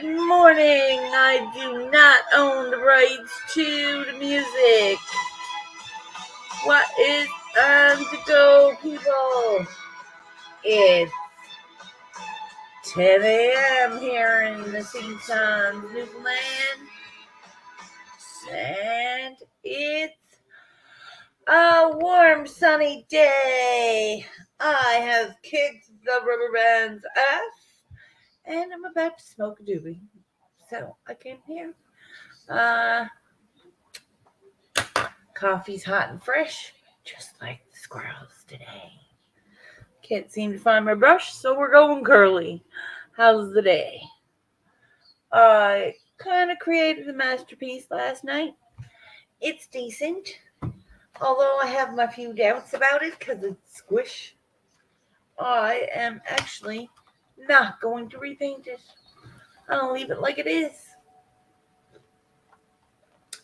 Good morning. I do not own the rights to the music. What is on to go, people? It's 10 a.m. here in the St. John's, Newfoundland. And it's a warm, sunny day. I have kicked the rubber bands off, and I'm about to smoke a doobie. So I came here. Coffee's hot and fresh, just like the squirrels today. Can't seem to find my brush, so we're going curly. How's the day? I kind of created a masterpiece last night. It's decent, although I have my few doubts about it because it's squish. I am actually not going to repaint it. I'll leave it like it is.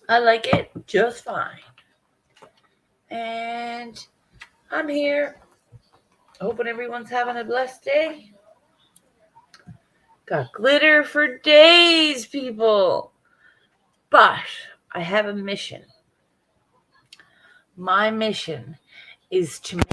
I like it just fine. And I'm here. Hoping everyone's having a blessed day. Got glitter for days, people. But I have a mission. My mission is to make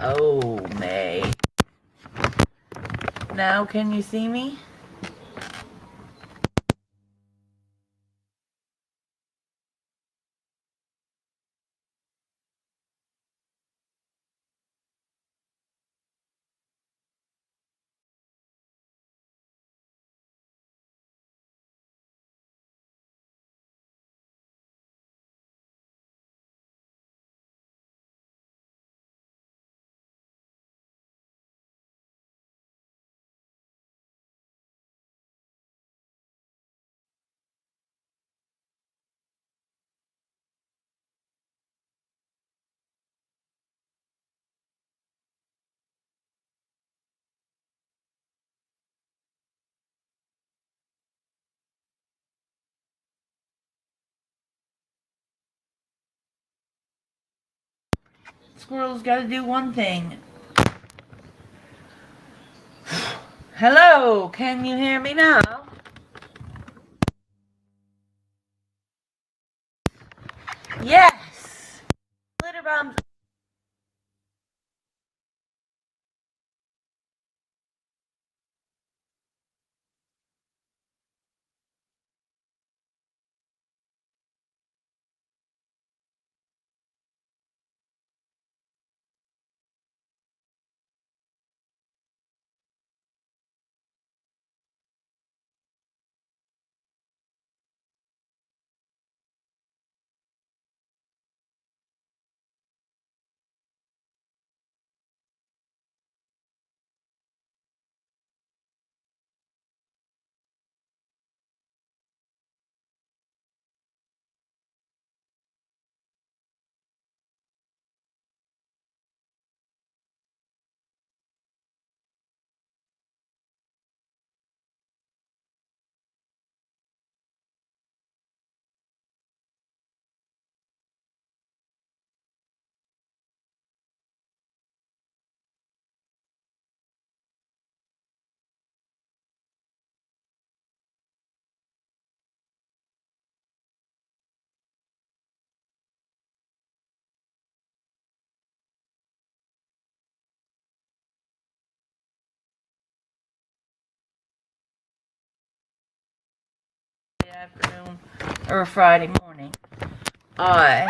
Oh, May. Now can you see me? Squirrel's got to do one thing. Hello, can you hear me now? Yes. Glitter bombs. Afternoon or a Friday morning. I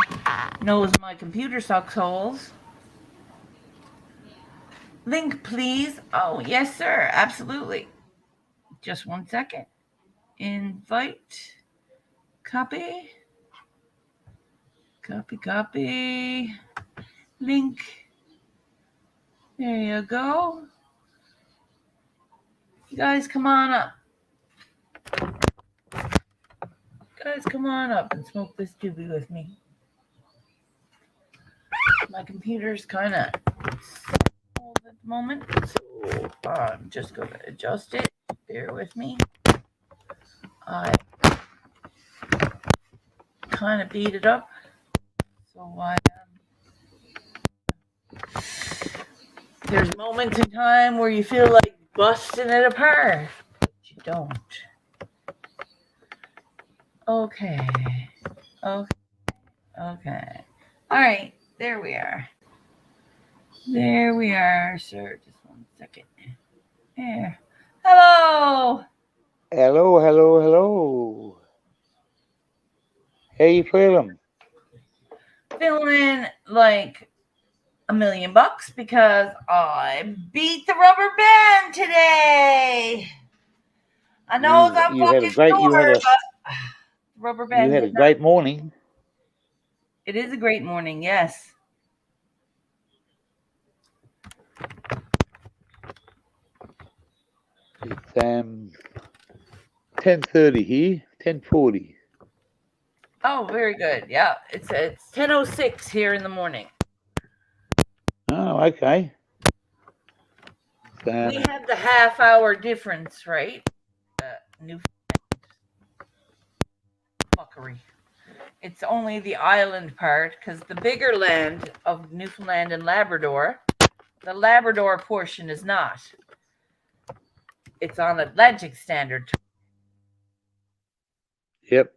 knows my computer sucks holes. Link, please. Oh, yes, sir. Absolutely. Just 1 second. Invite. Copy. Copy. Link. There you go. You guys, come on up. Guys, come on up and smoke this doobie with me. My computer's kind of old at the moment, so I'm just going to adjust it. Bear with me. I kind of beat it up, so there's moments in time where you feel like busting it apart, but you don't. Okay. All right, there we are, sir. Just 1 second. There. Hello. Hello. How you feeling? Feeling like $1,000,000 because I beat the rubber band today. I know You I'm you had a fucking great sore, but rubber you band had did a not. great morning. It is a great morning, yes. It's 10:30 here, 10:40. Oh, very good. Yeah, it's 10:06 here in the morning. Oh, okay. We have the half-hour difference, right? New fuckery. It's only the island part because the bigger land of Newfoundland and Labrador, the Labrador portion is not. It's on Atlantic Standard Time. Yep.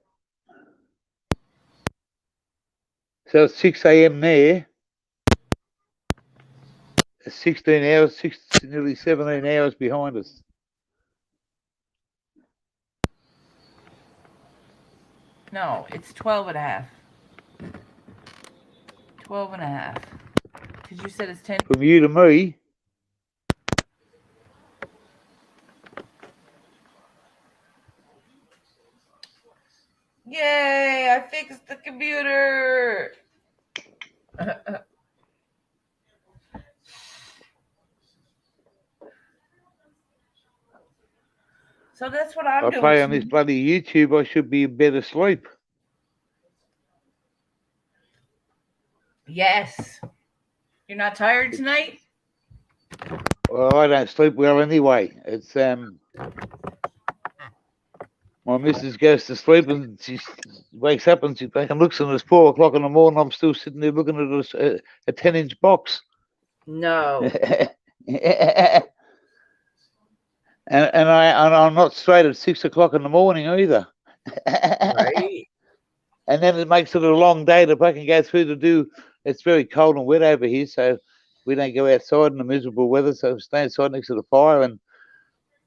So it's 6 a.m. there. It's 16 hours, nearly 17 hours behind us. No, it's 12 and a half. 12 and a half. Because you said it's 10. From you to me. Yay, I fixed the computer. So that's what I'm I doing. play on this bloody YouTube. I should be in bed asleep. Yes. You're not tired tonight? Well, I don't sleep well anyway. It's my missus goes to sleep and she wakes up and she back and looks and it's 4 o'clock in the morning. I'm still sitting there looking at a 10-inch box. No. and I'm not straight at 6 o'clock in the morning either. Right. And then it makes it a long day to fucking go through to do. It's very cold and wet over here, so we don't go outside in the miserable weather. So we stay inside next to the fire and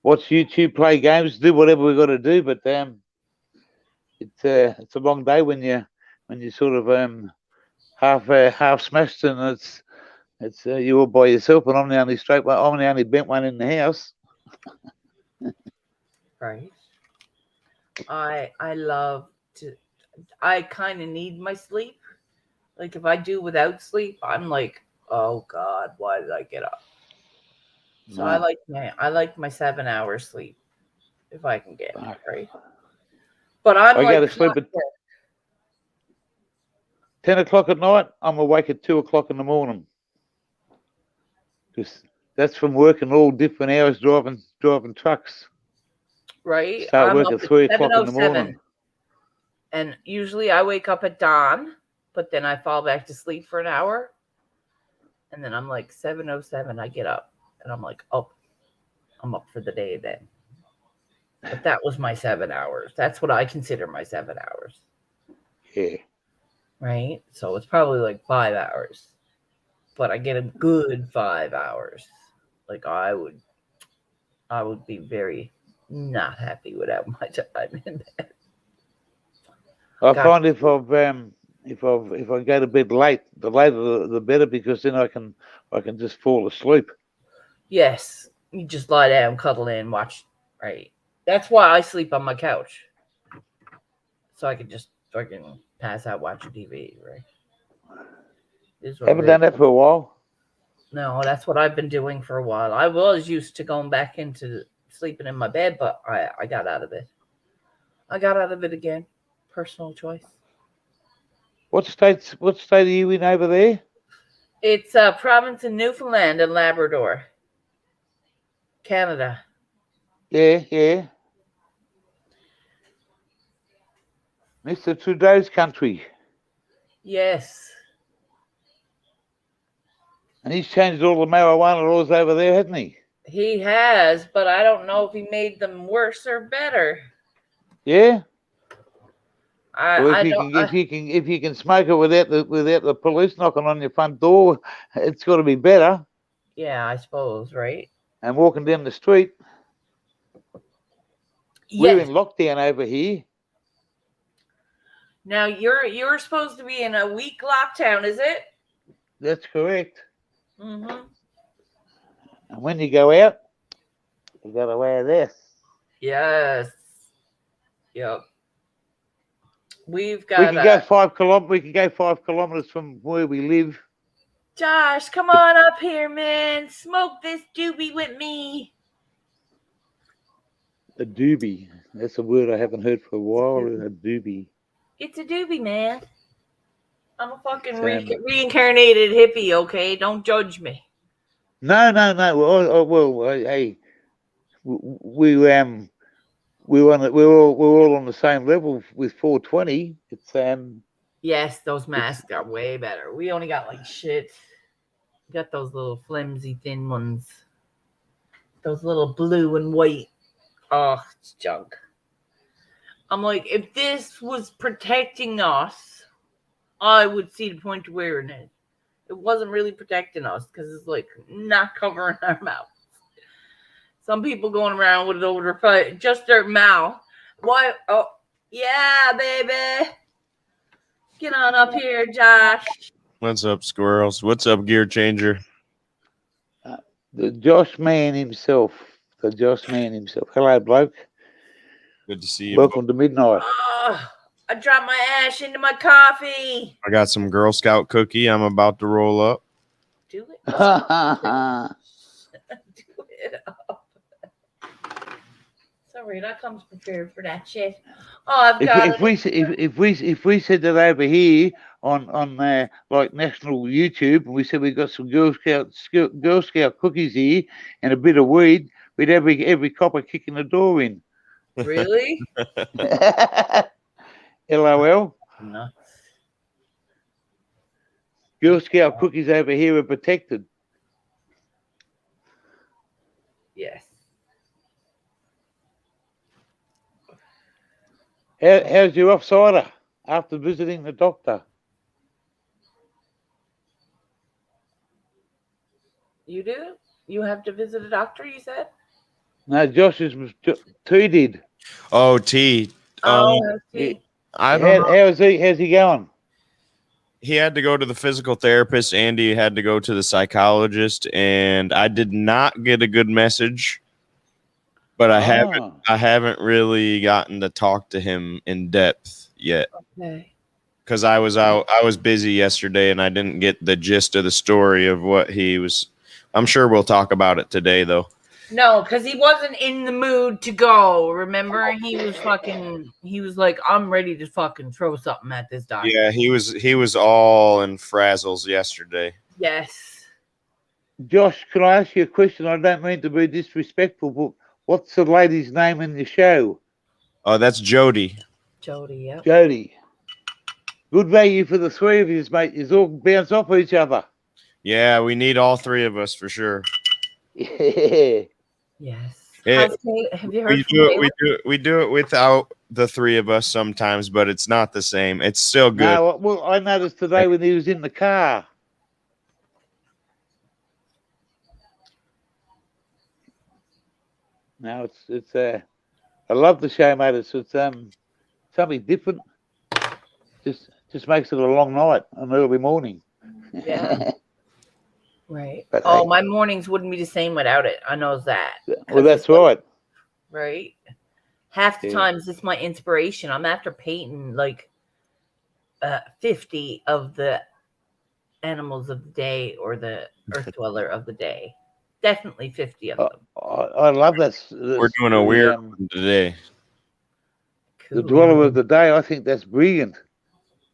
watch YouTube, play games, do whatever we got to do. But it's a long day when you sort of half smashed and it's you all by yourself, and I'm the only straight one. I'm the only bent one in the house. Right. I love to. I kind of need my sleep. Like if I do without sleep, I'm like, oh God, why did I get up? So I like my 7 hours sleep if I can get it, right. But I'm I go like to sleep at 10 o'clock at night. I'm awake at 2 o'clock in the morning. Because that's from working all different hours driving trucks. right. Start I'm work up at at 3 o'clock in the 7:07, morning. and usually I wake up at dawn, but then I fall back to sleep for an hour, and then I'm like 7:07. I get up, and I'm like, oh, I'm up for the day then. But that was my 7 hours. That's what I consider my 7 hours. Yeah. Right? So it's probably like 5 hours. But I get a good 5 hours. Like I would be very not happy without my time in bed. I find if I go to bed late, the later the better, because then I can just fall asleep. Yes. You just lie down, cuddle in, watch. Right. That's why I sleep on my couch. So I can just fucking pass out watching TV, right? This is what Haven't it is. done that for a while. No, that's what I've been doing for a while. I was used to going back into sleeping in my bed, but I got out of it. I got out of it again. Personal choice. What state are you in over there? It's a province in Newfoundland and Labrador, Canada. Yeah. Mr. Trudeau's country. Yes. And he's changed all the marijuana laws over there, hasn't he? He has, but I don't know if he made them worse or better. Yeah? I Well, don't. if you can smoke it without the police knocking on your front door, it's got to be better. Yeah, I suppose, right? And walking down the street, we're in lockdown over here. Now you're supposed to be in a week lockdown, is it? That's correct. Mm-hmm. And when you go out, you got to wear this. Yes. Yep. We've got. We can go 5 kilometers. We can go 5 kilometers from where we live. Josh, come on up here, man. Smoke this doobie with me. A doobie. That's a word I haven't heard for a while. A doobie. It's a doobie, man. I'm a fucking reincarnated hippie, okay? Don't judge me. No. Well, hey, we're all on the same level with 420. It's Yes, those masks are way better. We only got like shit. We got those little flimsy thin ones. Those little blue and white. Oh, it's junk. I'm like, if this was protecting us, I would see the point of wearing it. It wasn't really protecting us because it's like not covering our mouth. Some people going around with it over just their mouth. Why? Oh, yeah, baby. Get on up here, Josh. What's up, squirrels? What's up, Gear Changer? the Josh Man himself. Hello, bloke. Good to see you. Welcome to Midnight. Oh, I dropped my ash into my coffee. I got some Girl Scout cookie I'm about to roll up. Do it. If Do it up. Sorry, that comes prepared for that shit. Oh, I've got if we said that over here on like national YouTube, and we said we got some Girl Scout cookies here and a bit of weed, we'd have every copper kicking the door in. Really? LOL. No. Girl Scout cookies over here are protected. Yes. How's your offsider after visiting the doctor? You do? You have to visit a doctor, you said? No, Josh's was T did. Oh, T. See. I don't know. How's he going? He had to go to the physical therapist and he had to go to the psychologist, and I did not get a good message. But I haven't really gotten to talk to him in depth yet. Okay. Because I was busy yesterday and I didn't get the gist of the story of what he was. I'm sure we'll talk about it today, though. No, because he wasn't in the mood to go. Remember, he was like, I'm ready to fucking throw something at this doctor. Yeah, he was all in frazzles yesterday. Yes. Josh, can I ask you a question? I don't mean to be disrespectful, but what's the lady's name in the show? Oh, that's Jody. Jody, yeah. Jody. Good value for the three of you, mate. You all bounce off each other. Yeah, we need all three of us for sure. Yeah. Yes. Yeah. Have you heard from Caleb? We do it without the three of us sometimes, but it's not the same. It's still good. No, well, I noticed today when he was in the car. No, it's I love the show, mate. It's something different. Just makes it a long night, an early morning. Yeah. Right. But Oh, my mornings wouldn't be the same without it. I know that. well, that's it's like- right. Right? Half the Yeah. times it's my inspiration. I'm after painting like 50 of the animals of the day or the earth dweller of the day. Definitely 50 of them. I love that. We're doing a weird one today. The Cool. dweller of the day. I think that's brilliant.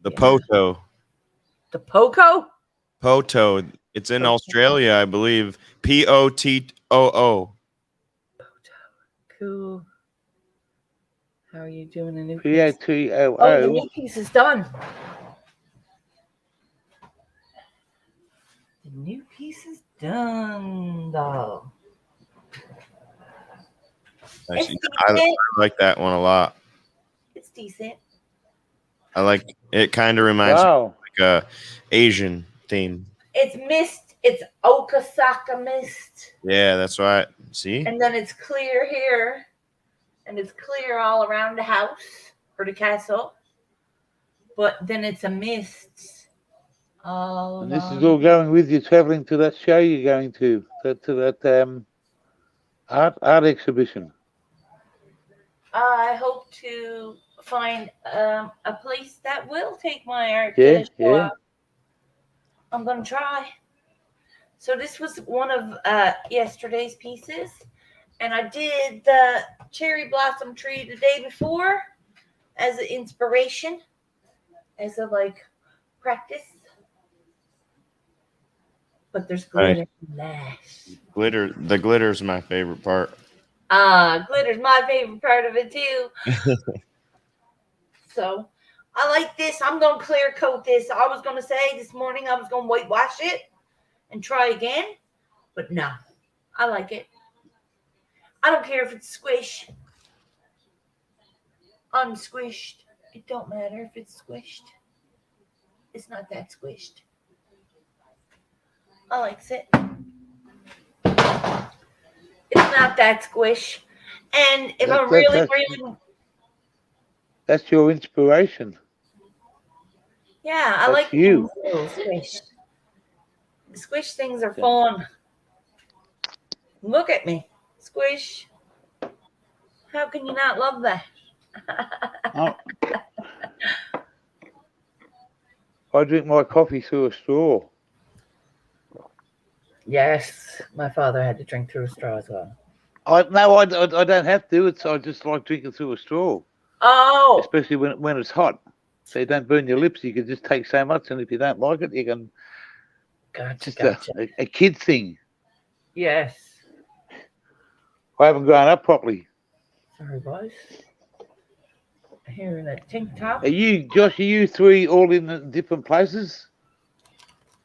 The Yeah. Poto. The Poco? Poto. It's in Poto. Australia, I believe. Pottoo. Cool. How are you doing? A new piece? P-O-T-O-O. Oh, the new piece is done. The new piece is done, though. Nice. It's I decent. like that one a lot. It's decent. I like it. Kind of reminds me Wow. of like a Asian theme. It's mist. It's Okasaka mist. Yeah, that's right. See? And then it's clear here. And it's clear all around the house or the castle. But then it's a mist. All And this is along. all going with you traveling to that show you're going to that art exhibition. I hope to find a place that will take my art. Yeah, to show yeah. up. I'm gonna try. So this was one of yesterday's pieces, and I did the cherry blossom tree the day before as an inspiration, as a like practice. But there's glitter in that. Glitter. The glitter's my favorite part. Glitter's my favorite part of it too. So I like this. I'm gonna clear coat this. I was gonna say this morning I was gonna whitewash it and try again, but no, I like it. I don't care if it's squish. Unsquished. It don't matter if it's squished. It's not that squished. I likes it. It's not that squish. And if I'm really That's your inspiration. yeah, I That's like you. things a little squished. Squish things are fun. Look at me. Squish. How can you not love that? Oh. I drink my coffee through a straw. Yes, my father had to drink through a straw as well. I don't have to. I just like drinking through a straw, Oh, especially when it's hot. So you don't burn your lips. You can just take so much, and if you don't like it, you can. gotcha, Just gotcha. a kid thing. Yes. I haven't grown up properly. Sorry, boys. Here in that tank top. Are you, Josh? Are you three all in the different places?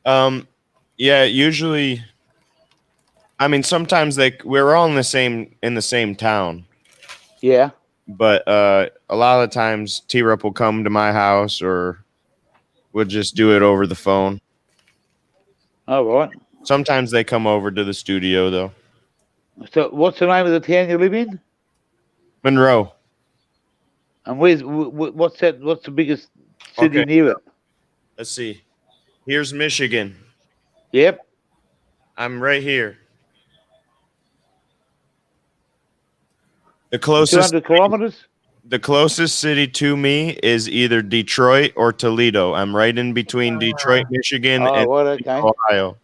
Yeah, usually. I mean, sometimes we're all in the same town, Yeah. but a lot of the times T-Rup will come to my house or we'll just do it over the phone. All right. Sometimes they come over to the studio though. So, what's the name of the town you live in? Monroe. And what's that? What's the biggest city Okay. near it? Let's see. Here's Michigan. Yep. I'm right here. The closest 200 kilometers. The closest city to me is either Detroit or Toledo. I'm right in between Detroit, Michigan, Oh, and well, okay. Ohio.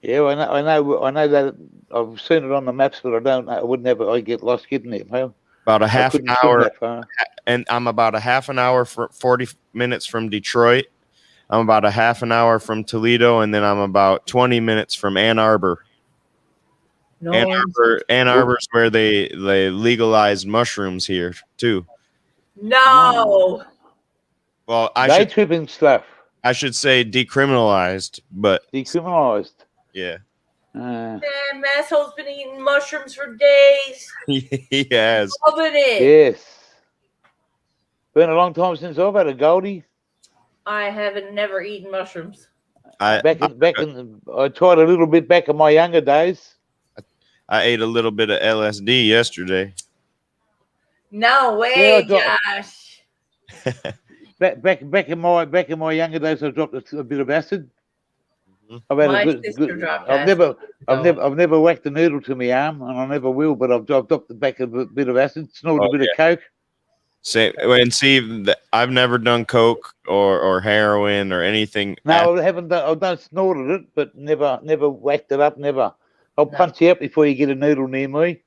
Yeah, I know that. I've seen it on the maps, but I would never. I get lost getting it. Well, About a I half an couldn't swim hour, that far. and I'm about a half an hour for 40 minutes from Detroit. I'm about a half an hour from Toledo, and then I'm about 20 minutes from Ann Arbor. No. Ann Arbor's where they legalized mushrooms here too. No. Well, Day tripping stuff I should say decriminalized, but decriminalized. yeah. Man, Masshole's been eating mushrooms for days. He has. Loving it. Yes. Been a long time since I've had a Goldie. I haven't never eaten mushrooms. I tried a little bit back in my younger days. I ate a little bit of LSD yesterday. No way, Yeah, Josh. Back in my younger days, I dropped a bit of acid. I've had My a good, sister good. dropped I've acid never, years ago. I've never whacked a needle to my arm, and I never will. But I've dropped the back of a bit of acid, snorted Oh, a bit of coke. Say and see, I've never done coke or heroin or anything. No, I haven't done. I've done snorted it, but never whacked it up. Never. I'll No. punch you up before you get a needle near me.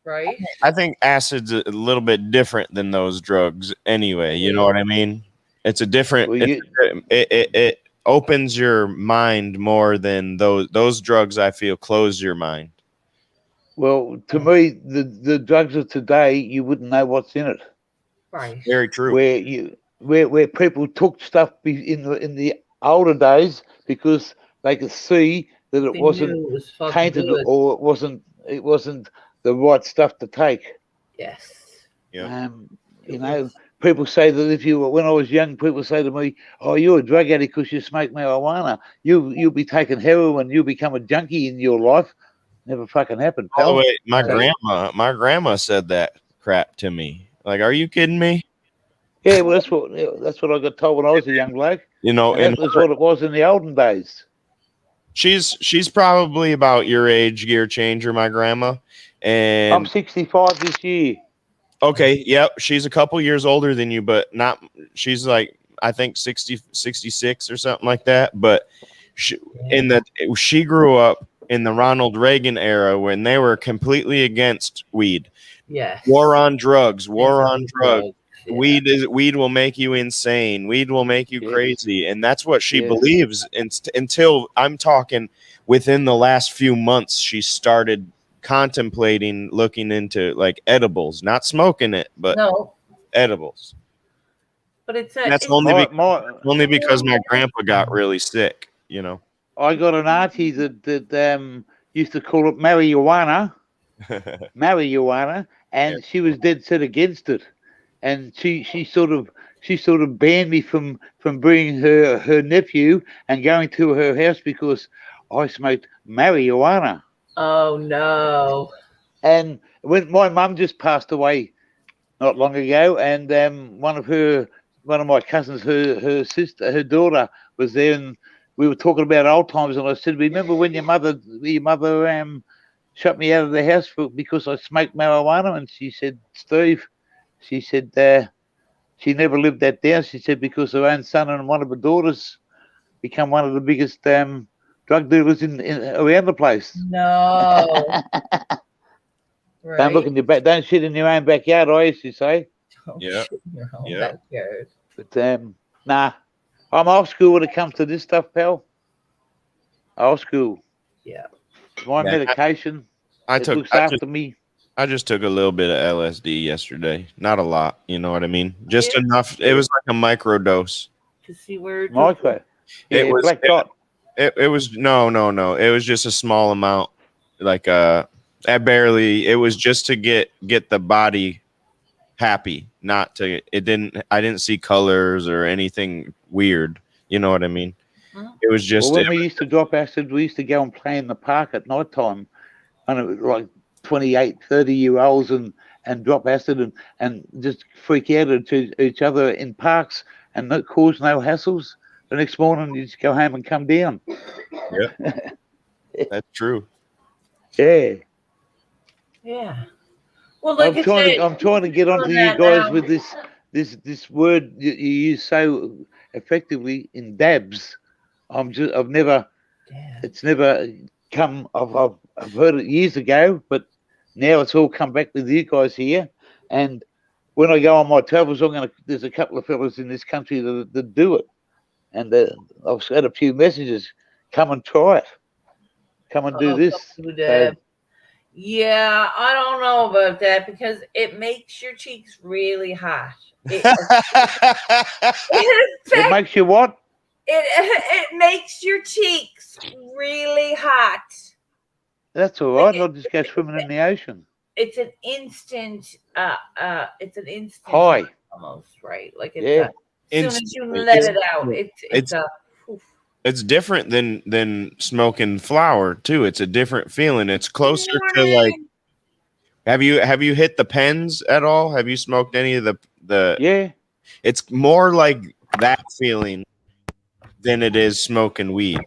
Right? I think acid's a little bit different than those drugs anyway. You know what I mean? It's a different. Well, It opens your mind more than those drugs. I feel close your mind. Well, to me, the drugs of today, you wouldn't know what's in it. Right. Very true. Where people took stuff in the older days because they could see that it They wasn't knew it was fucking tainted good. or it wasn't the right stuff to take. Yes. Yeah. You know, people say that when I was young, people say to me, "Oh, you're a drug addict because you smoke marijuana. You'll be taking heroin. You'll become a junkie in your life." Never fucking happened, By the pal. way, Right. my grandma said that crap to me. Like, are you kidding me? Yeah, well, that's what I got told when I was a young bloke, You know, and and that was what it was in the olden days. she's probably about your age, gear changer, my grandma. I'm And 65 this year. okay, yep, she's a couple years older than you, but not. She's like I think 60, 66 or something like that. But she, she grew up in the Ronald Reagan era when they were completely against weed. Yes. War on drugs. War on drugs. Yeah. Weed will make you insane. Weed will make you Yes. crazy, and that's what she Yes. believes. Until I'm talking within the last few months, she started contemplating looking into like edibles, not smoking it, but No, edibles. but it's And that's it's only My, because my grandpa got really sick. You know. I got an auntie that used to call it marijuana, and Yeah. she was dead set against it, and she sort of banned me from bringing her nephew and going to her house because I smoked marijuana. oh no. And when my mum just passed away not long ago, and one of my cousins, her sister, her daughter was there, and we were talking about old times, and I said, "Remember when your mother shut me out of the house because I smoked marijuana?" And she said, "Steve," she said, she never lived that down. She said because her own son and one of her daughters become one of the biggest drug dealers in around the place. No. Right. Don't look in your back. Don't shit in your own backyard. I used to say. Don't Yeah. shit in your own Yeah. backyard. But nah, I'm old school when it comes to this stuff, pal. Old school. Yeah. My Yeah, medication. I It took looks after me. I just took a little bit of LSD yesterday. Not a lot, you know what I mean? Just Yeah. enough. It was like a micro dose. To see where it Micro. Yeah, It was black dot. it was no. It was just a small amount. Like I barely it was just to get the body happy, not to I didn't see colors or anything weird. You know what I mean? Mhm. It was just Well, when we used to drop acid, we used to go and play in the park at night time. And it was like 28, 30-year-olds and drop acid and just freak out at each other in parks and cause no hassles. The next morning, you just go home and come down. that's true. Yeah. Yeah. Well, like I'm trying to get onto on you that guys now. with this word you use so effectively in dabs. I've never Yeah. it's never come. I've heard it years ago, but now it's all come back with you guys here. And when I go on my travels, there's a couple of fellas in this country that do it, and I've had a few messages. Come and try it. Come and do Oh, this. come to dab. Yeah, I don't know about that because it makes your cheeks really hot. It It makes you what? it makes your cheeks really hot. That's all right. I'll just go swimming in the ocean. It's an instant Hi. almost, right? Like it's Yeah. as soon as you let it out, it's a It's different than smoking flower too. It's a different feeling. It's closer to like. Have you hit the pens at all? Have you smoked any of the? Yeah. It's more like that feeling than it is smoking weed,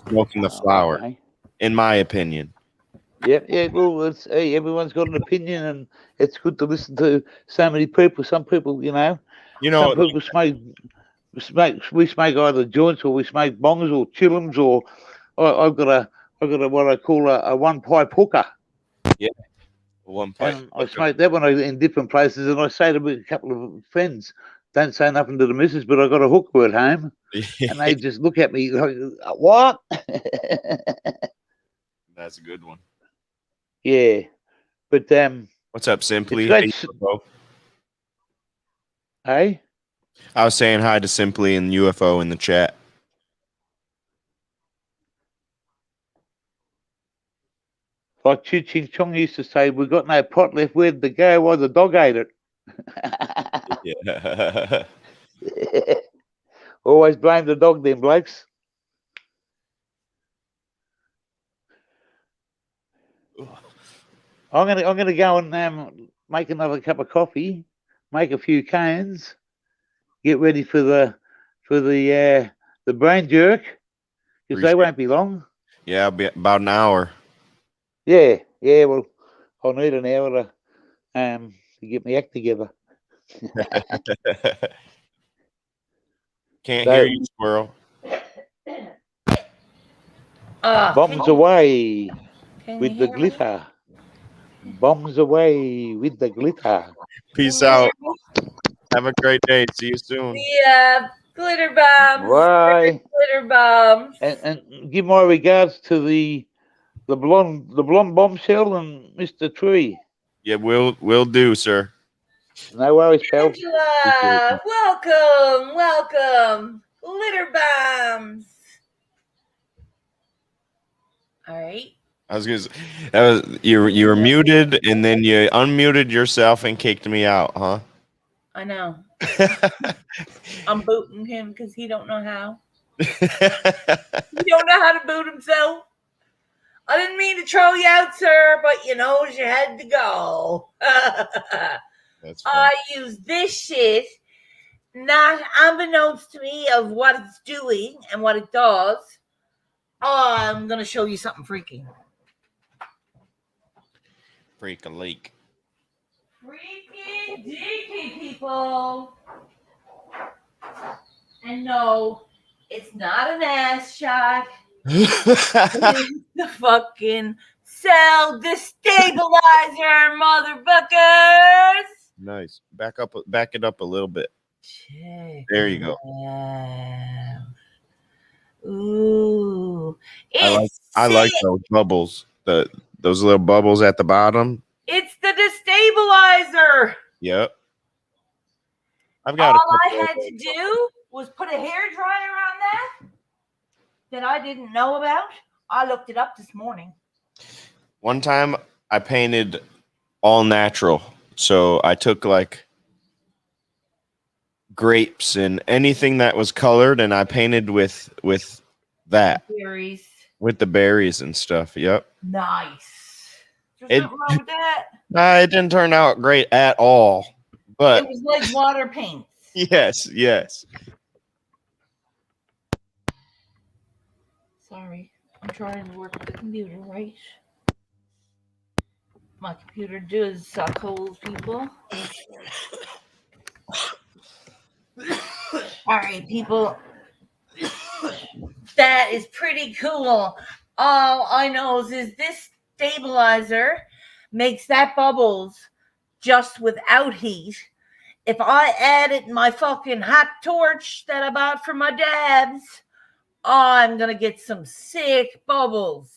smoking the flower, Okay. in my opinion. Yeah. Well, it's hey, everyone's got an opinion, and it's good to listen to so many people. Some people, You some know, people we smoke either joints or we smoke bongers or chillums or I've got a what I call a one pipe hooker, one pipe. and I smoke that one in different places. And I say to a couple of friends, don't say nothing to the missus, but I got a hooker at home, and they just look at me like, what? That's a good one. Yeah, but What's up, Simply? it's great. UFO? Hey, I was saying hi to Simply and UFO in the chat. like Chu Ching Chong used to say, we got no pot left. Where'd the go? Why the dog ate it? Yeah. Always blame the dog, then, blokes. I'm gonna go and make another cup of coffee, make a few canes, get ready for the brain jerk, because they won't be long. Yeah, I'll be about an hour. Yeah. Well, I'll need an hour to get my act together. Can't hear you, squirrel. Bombs away Can with you the hear me? glitter. Bombs away with the glitter. Peace Can you out. hear me? Have a great day. See you soon. Yeah, glitter bombs. Bye. Glitter bombs. And give my regards to the blonde bombshell and Mr. Tree. Yeah, will do, sir. No worries, pal. Angela, welcome. Glitter bombs. All right. I was gonna say, that was you were muted and then you unmuted yourself and kicked me out, huh? I know. I'm booting him because he don't know how. He don't know how to boot himself. I didn't mean to throw you out, sir, but you had to go. That's fine. I use this shit, not unbeknownst to me of what it's doing and what it does. I'm gonna show you something freaky. Freak a leak. Freaky deaky, people. And no, it's not an ass shot. It's the fucking cell destabilizer, motherfuckers. Nice. Back it up a little bit. Check There you go. it out. Ooh, I like those bubbles. Those little bubbles at the bottom. It's the destabilizer. Yep. I've got All I had to do was put a hairdryer on that I didn't know about. I looked it up this morning. One time I painted all natural. So I took like grapes and anything that was colored and I painted with that. Berries. With the berries and stuff. Yep. Nice. There's nothing wrong with that. It didn't turn out great at all. But it was like water paints. Yes. Sorry. I'm trying to work with the computer, right? My computer does suck holes, people. All right, people. That is pretty cool. All I know is this stabilizer makes that bubbles just without heat. If I added my fucking hot torch that I bought for my dabs, I'm going to get some sick bubbles.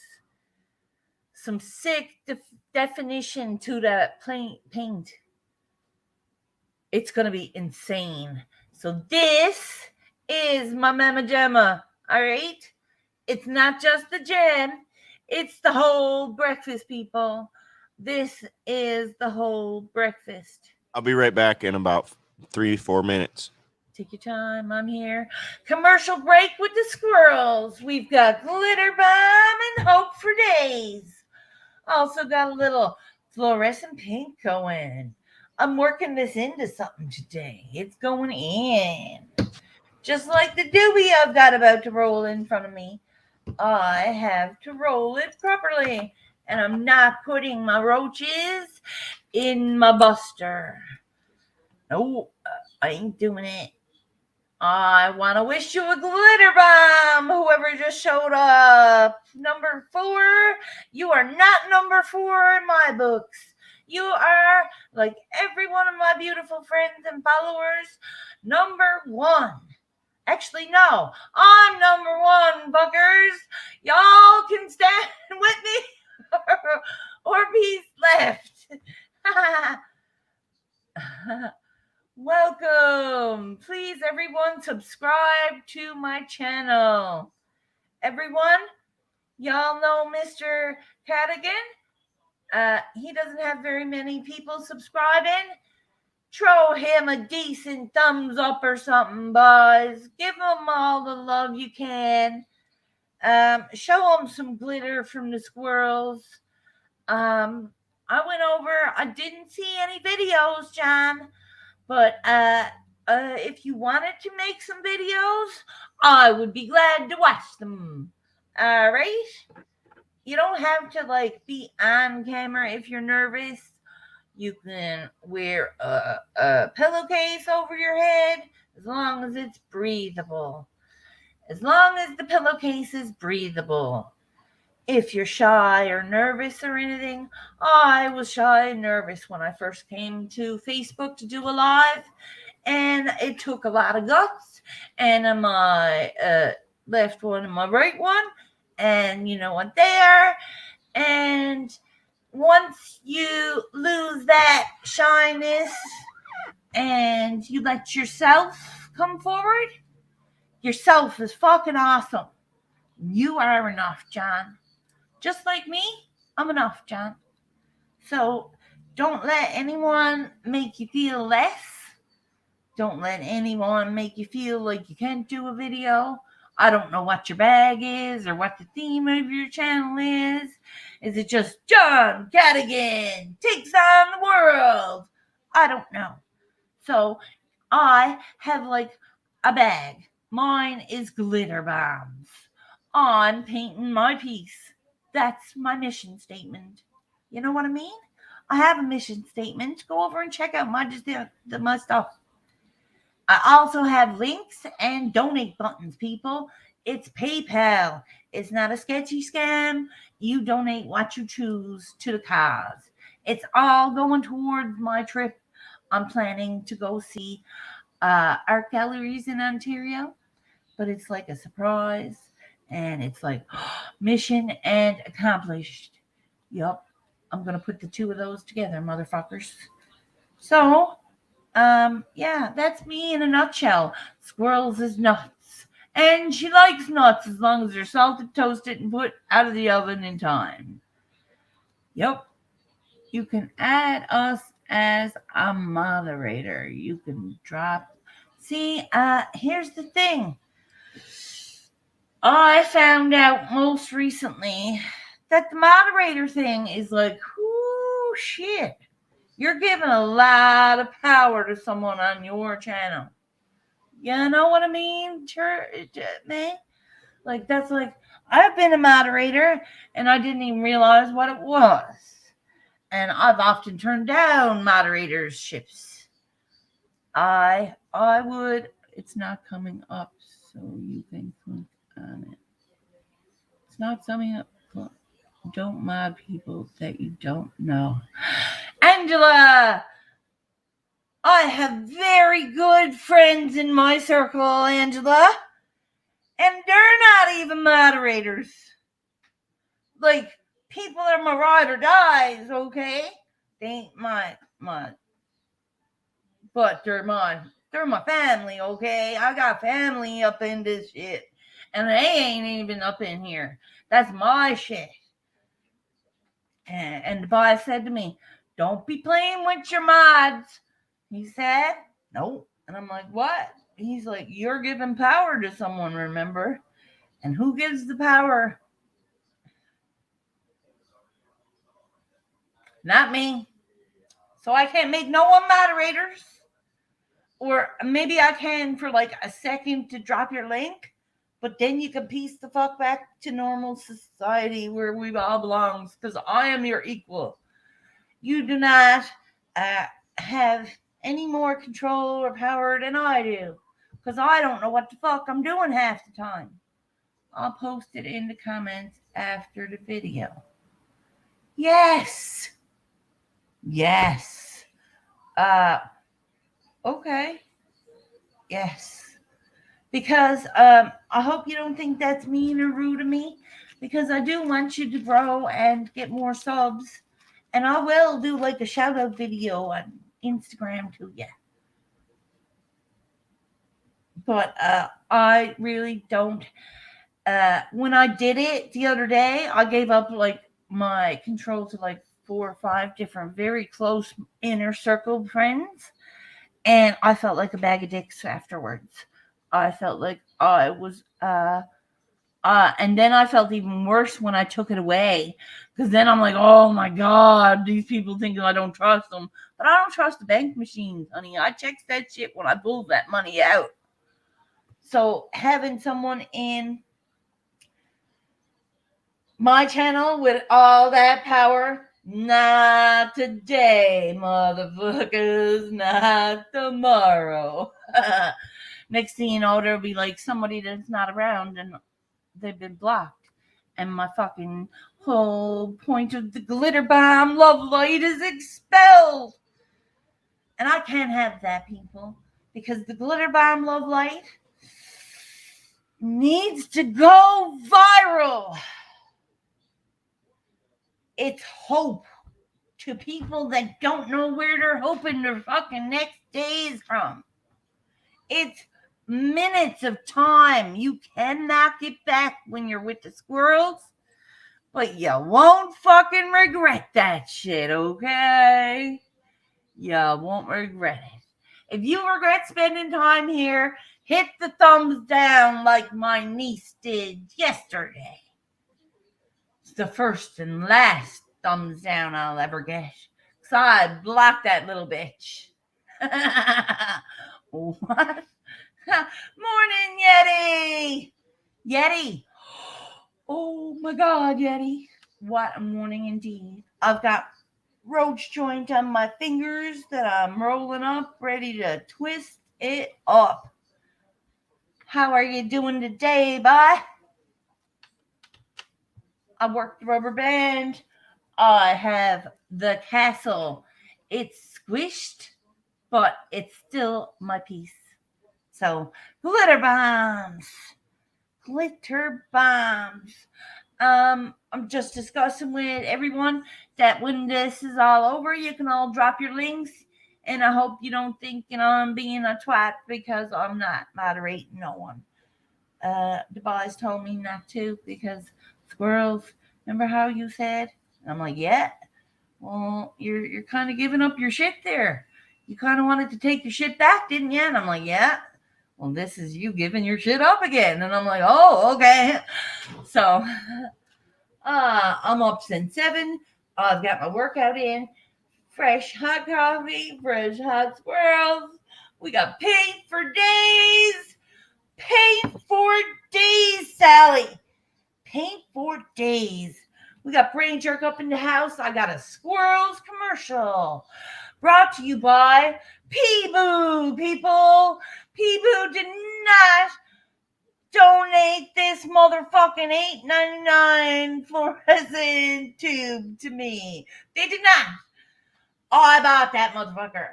Some sick definition to that paint. It's going to be insane. So this is my Mama Gemma, all right? It's not just the jam. It's the whole breakfast, people. This is the whole breakfast. I'll be right back in about 3-4 minutes. Take your time. I'm here. Commercial break with the squirrels. We've got Glitter Bomb and Hope for Days. Also got a little fluorescent paint going. I'm working this into something today. It's going in. Just like the doobie I've got about to roll in front of me, I have to roll it properly. And I'm not putting my roaches in my buster. No, I ain't doing it. I want to wish you a glitter bomb, whoever just showed up. Number 4, you are not number 4 in my books. You are, like every one of my beautiful friends and followers, number 1. Actually, no, I'm number 1, buggers. Y'all can stand with me or be left. Welcome. Please, everyone, subscribe to my channel. Everyone, y'all know Mr. Cadigan? He doesn't have very many people subscribing. Throw him a decent thumbs up or something, boys. Give him all the love you can. Show him some glitter from the squirrels. I went over. I didn't see any videos, John, but if you wanted to make some videos, I would be glad to watch them. All right? You don't have to like be on camera if you're nervous. You can wear a pillowcase over your head as long as it's breathable. As long as the pillowcase is breathable. If you're shy or nervous or anything, I was shy and nervous when I first came to Facebook to do a live, and it took a lot of guts, and my left one and my right one, and what there, and once you lose that shyness and you let yourself come forward, yourself is fucking awesome. You are enough, John. Just like me, I'm enough, John. So don't let anyone make you feel less. Don't let anyone make you feel like you can't do a video. I don't know what your bag is or what the theme of your channel is. Is it just John Cadigan takes on the world? I don't know. So I have like a bag. Mine is glitter bombs. I'm painting my piece. That's my mission statement. You know what I mean? I have a mission statement. Go over and check out my stuff. I also have links and donate buttons, people. It's PayPal. It's not a sketchy scam. You donate what you choose to the cause. It's all going towards my trip. I'm planning to go see art galleries in Ontario, but it's like a surprise, and it's like mission and accomplished. Yup, I'm gonna put the two of those together, motherfuckers. So yeah, that's me in a nutshell. Squirrels is nuts. And she likes nuts as long as they're salted, toasted, and put out of the oven in time. Yep. You can add us as a moderator. You can drop. See, here's the thing. I found out most recently that the moderator thing is like, whoo, shit. You're giving a lot of power to someone on your channel. You know what I mean? Man? Like, that's like, I've been a moderator and I didn't even realize what it was. And I've often turned down moderatorships. I would, it's not coming up, so you can click on it. It's not coming up. Don't mod people that you don't know. Angela! I have very good friends in my circle, Angela. And they're not even moderators. Like, people are my ride or dies, okay? They ain't my but they're my family, okay? I got family up in this shit. And they ain't even up in here. That's my shit. And the boss said to me, don't be playing with your mods. He said, nope. And I'm like, what? He's like, you're giving power to someone, remember? And who gives the power? Not me. So I can't make no one moderators. Or maybe I can for like a second to drop your link, but then you can piece the fuck back to normal society where we all belong, because I am your equal. You do not have any more control or power than I do, because I don't know what the fuck I'm doing half the time. I'll post it in the comments after the video. Yes. Yes. Okay. Yes. Because I hope you don't think that's mean or rude of me, because I do want you to grow and get more subs. And I will do like a shout out video on Instagram to you. But I really don't. When I did it the other day, I gave up like my control to like 4 or 5 different very close inner circle friends. And I felt like a bag of dicks afterwards. I felt like I was and then I felt even worse when I took it away, because then I'm like, oh my God, these people think I don't trust them. But I don't trust the bank machines, honey. I checked that shit when I pulled that money out. So having someone in my channel with all that power, not today, motherfuckers, not tomorrow. Next thing you know, there'll be like somebody that's not around and they've been blocked. And my fucking whole point of the glitter bomb love light is expelled. And I can't have that, people, because the glitter bomb love light needs to go viral. It's hope to people that don't know where they're hoping their fucking next day is from. It's minutes of time you cannot get back when you're with the squirrels, but you won't fucking regret that shit, okay? You won't regret it. If you regret spending time here, hit the thumbs down like my niece did yesterday. It's the first and last thumbs down I'll ever get, because I blocked that little bitch. What? Morning, Yeti. Yeti. Oh my God, Yeti. What a morning indeed. I've got roach joint on my fingers that I'm rolling up, ready to twist it up. How are you doing today, bye? I worked the rubber band. I have the castle. It's squished, but it's still my piece. So, glitter bombs. Glitter bombs. I'm just discussing with everyone that when this is all over, you can all drop your links. And I hope you don't think, I'm being a twat, because I'm not moderating no one. The boys told me not to, because squirrels, remember how you said? And I'm like, yeah. Well, you're kind of giving up your shit there. You kind of wanted to take your shit back, didn't you? And I'm like, yeah. Well, this is you giving your shit up again. And I'm like, oh, okay. So I'm up since 7. I've got my workout in. Fresh hot coffee, fresh hot squirrels. We got paint for days. Paint for days, Sally. Paint for days. We got brain jerk up in the house. I got a squirrels commercial brought to you by Peeboo, people. Peeboo did not donate this motherfucking $8.99 fluorescent tube to me. They did not. I bought that motherfucker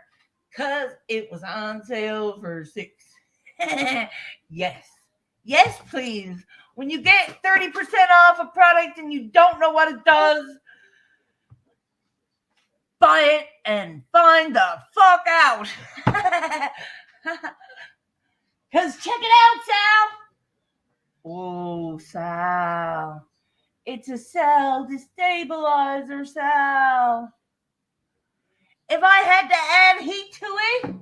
because it was on sale for $6. Yes. Yes, please. When you get 30% off a product and you don't know what it does, buy it and find the fuck out. Because check it out, Sal. Oh, Sal. It's a cell destabilizer, Sal. If I had to add heat to it,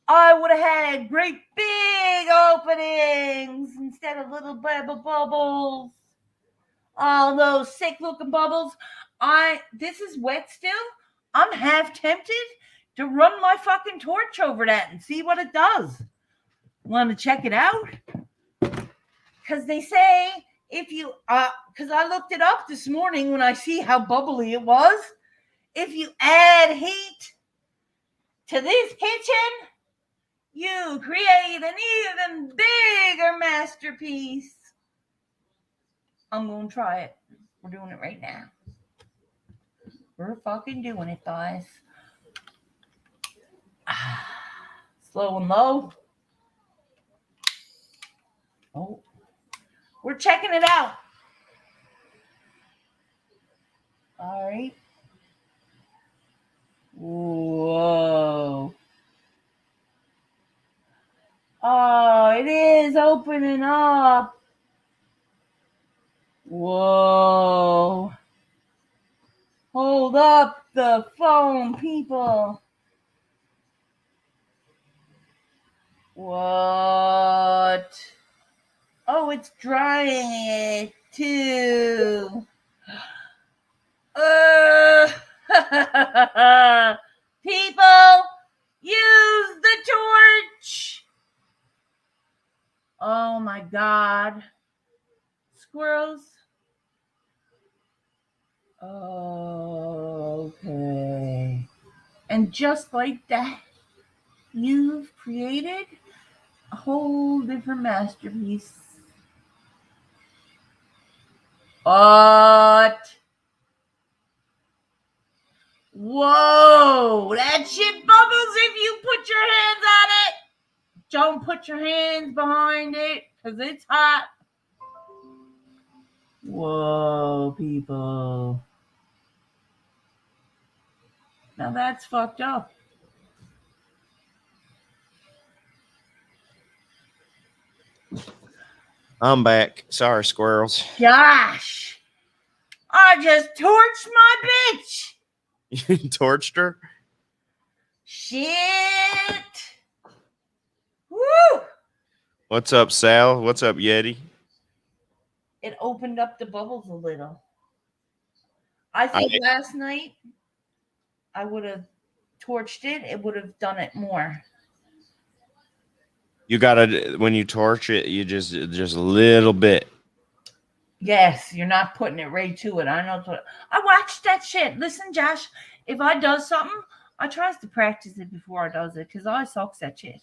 I would have had great big openings instead of little bubbles. All those sick looking bubbles. This is wet still. I'm half tempted to run my fucking torch over that and see what it does. Want to check it out? Because they say if you, because I looked it up this morning when I see how bubbly it was. If you add heat to this kitchen, you create an even bigger masterpiece. I'm going to try it. We're doing it right now. We're fucking doing it, guys. Slow and low. Oh, we're checking it out. All right. Whoa. Oh, it is opening up. Whoa. Hold up the phone, people. What? Oh, it's drying it too. People, use the torch. Oh my God. Squirrels. Okay. And just like that, you've created a whole different masterpiece. What? Whoa, that shit bubbles if you put your hands on it. Don't put your hands behind it because it's hot. Whoa, people. Now that's fucked up. I'm back. Sorry, squirrels. Gosh, I just torched my bitch. You torched her? Shit. Woo! What's up, Sal? What's up, Yeti? It opened up the bubbles a little. I think last night I would have torched it. It would have done it more. You gotta, when you torch it, you just a little bit. Yes, you're not putting it right to it. I know. I watched that shit. Listen, Josh, if I does something, I tries to practice it before I does it because I sucks at shit.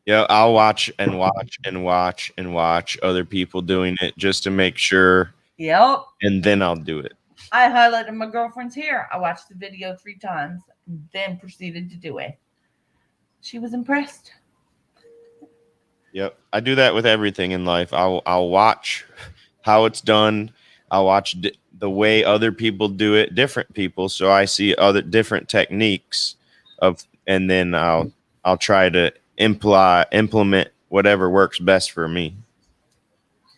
Yeah, I'll watch and watch and watch and watch other people doing it just to make sure. Yep. And then I'll do it. I highlighted my girlfriend's hair. I watched the video 3 times and then proceeded to do it. She was impressed. Yep, I do that with everything in life. I'll watch how it's done. I'll watch the way other people do it, different people, so I see other different techniques and then I'll try to implement whatever works best for me.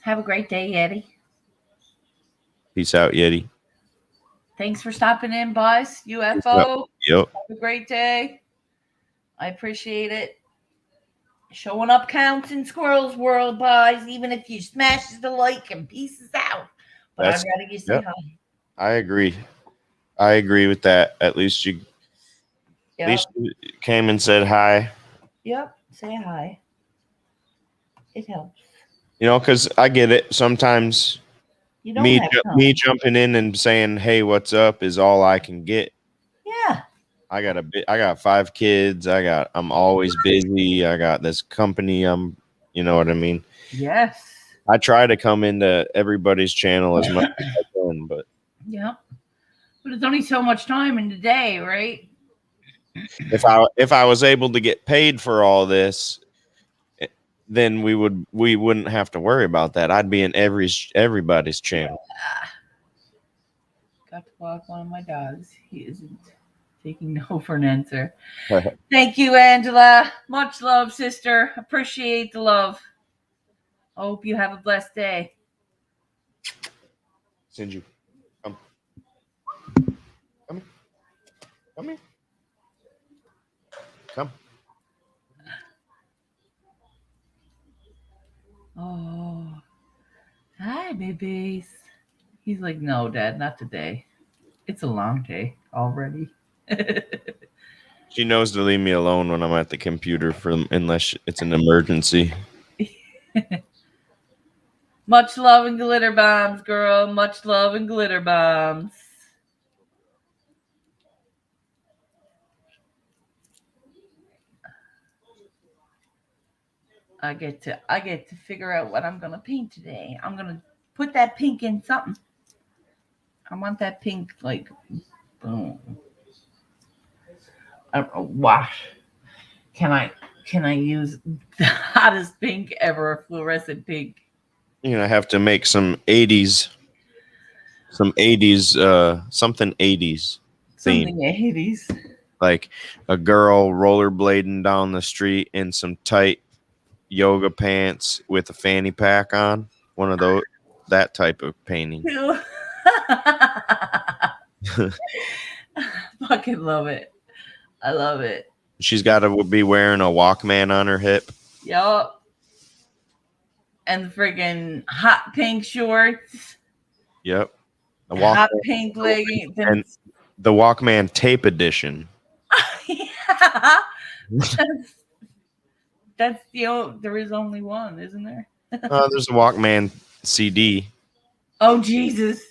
Have a great day, Yeti. Peace out, Yeti. Thanks for stopping in, boys. UFO. Yep. Have a great day. I appreciate it. Showing up counts in Squirrels World, boys, even if you smash the like and pieces out. But I'd rather you say hi. I agree. I agree with that. At least you came and said hi. Yep. Say hi. It helps. You know, because I get it. Sometimes me jumping in and saying, "Hey, what's up?" is all I can get. Yeah. I got 5 kids. I'm always busy. I got this company. You know what I mean? Yes. I try to come into everybody's channel as much as I can, but yeah. But it's only so much time in the day, right? If I was able to get paid for all this, then we wouldn't have to worry about that. I'd be in everybody's channel. Got to walk one of my dogs. He isn't taking no for an answer. Thank you, Angela. Much love, sister. Appreciate the love. I hope you have a blessed day. Sinju, come here. Come. Oh, hi, babies. He's like, no, Dad, not today. It's a long day already. She knows to leave me alone when I'm at the computer unless it's an emergency. Much love and glitter bombs, girl. Much love and glitter bombs. I get to figure out what I'm gonna paint today. I'm gonna put that pink in something. I want that pink like boom. Wash. Can I use the hottest pink ever, fluorescent pink? I have to make some 80s, something 80s theme. Something 80s. Like a girl rollerblading down the street in some tight yoga pants with a fanny pack on. One of those, that type of painting. Fucking love it. I love it. She's got to be wearing a Walkman on her hip. Yup. And the freaking hot pink shorts. Yep. Hot pink leggings. And the Walkman tape edition. Yeah. That's there is only one, isn't there? There's a Walkman CD. Oh, Jesus.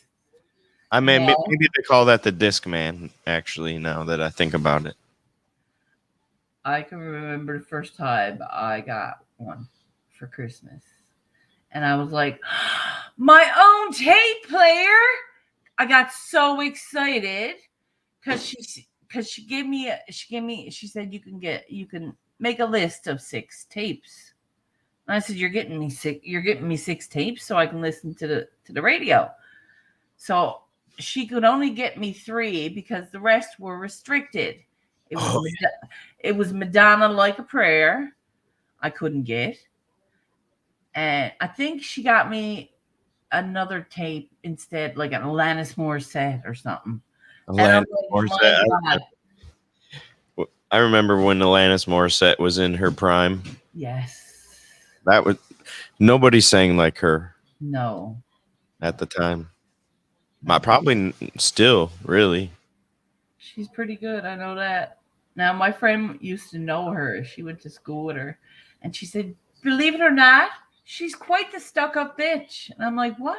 I mean, maybe they call that the Discman, actually, now that I think about it. I can remember the first time I got one for Christmas. And I was like, my own tape player. I got so excited because she said you can make a list of 6 tapes. And I said, you're getting me 6 tapes so I can listen to the radio. So she could only get me 3 because the rest were restricted. It was Madonna Like a Prayer. I couldn't get. And I think she got me another tape instead, like an Alanis Morissette or something. Alanis Morissette. I remember when Alanis Morissette was in her prime. Yes. Nobody sang like her. No. At the time. Probably still, really. She's pretty good. I know that. Now, my friend used to know her. She went to school with her. And she said, believe it or not, she's quite the stuck-up bitch. And I'm like, what?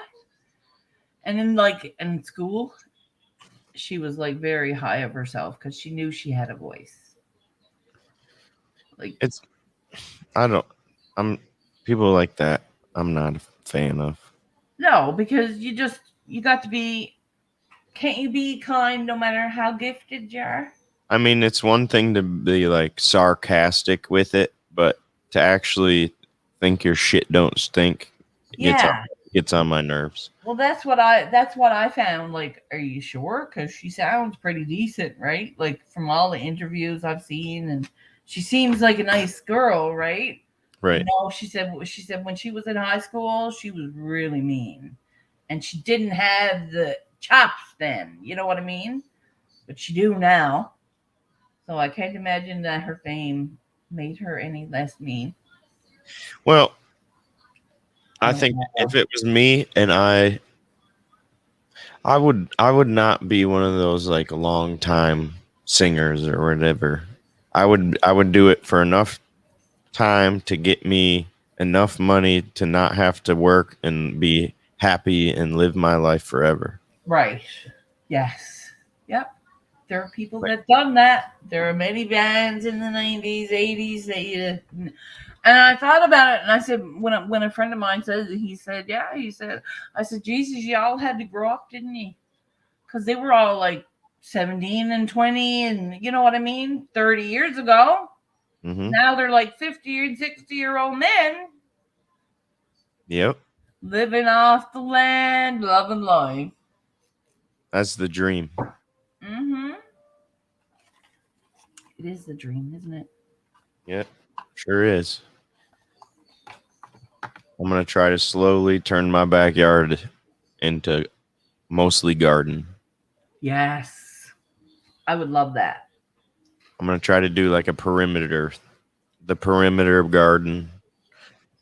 And then, like, in school, she was, like, very high of herself because she knew she had a voice. Like, people like that, I'm not a fan of. No, because you got to be, can't you be kind no matter how gifted you are? I mean, it's one thing to be like sarcastic with it, but to actually think your shit don't stink gets on my nerves. Well, that's what I found. Like, are you sure? Because she sounds pretty decent, right? Like from all the interviews I've seen, and she seems like a nice girl, right? Right. No, she said when she was in high school, she was really mean, and she didn't have the chops then. You know what I mean? But she do now. So I can't imagine that her fame made her any less mean. Well, I think if it was me and I would not be one of those like long time singers or whatever. I would do it for enough time to get me enough money to not have to work and be happy and live my life forever. Right. Yes. Yep. There are people that done that. There are many bands in the 90s, 80s that and I thought about it, and I said, when a friend of mine said, I said, Jesus, y'all had to grow up, didn't you? Because they were all like 17 and 20, and you know what I mean? 30 years ago. Mm-hmm. Now they're like 50 and 60-year-old men. Yep. Living off the land, loving life. That's the dream. Mm-hmm. It is the dream, isn't it? Yep. Sure is. I'm going to try to slowly turn my backyard into mostly garden. Yes. I would love that. I'm going to try to do like the perimeter garden,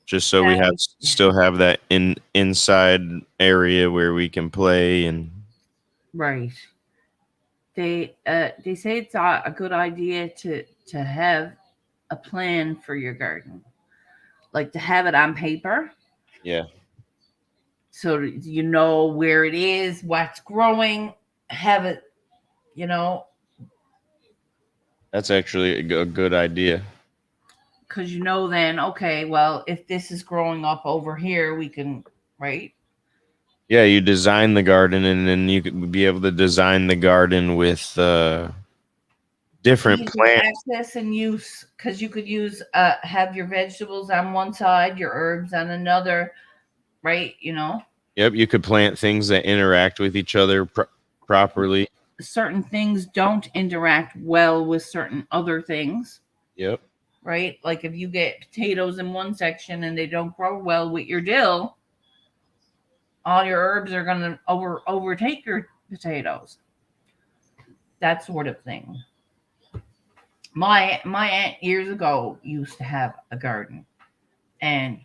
just so we still have that inside area where we can play and right. they say it's a good idea to have a plan for your garden, like to have it on paper, Yeah. so you know where it is, what's growing. Have it, you know, That's actually a good idea. because you know then, okay, well, if this is growing up over here, we can, right? Yeah, you design the garden, and then you could be able to design the garden with different Ease of plants. access and use, because you could use have your vegetables on one side, your herbs on another, right? You know, Yep, you could plant things that interact with each other properly. certain things don't interact well with certain other things, Yep. right? Like if you get potatoes in one section and they don't grow well with your dill, all your herbs are going to overtake your potatoes. That sort of thing. My aunt years ago used to have a garden, and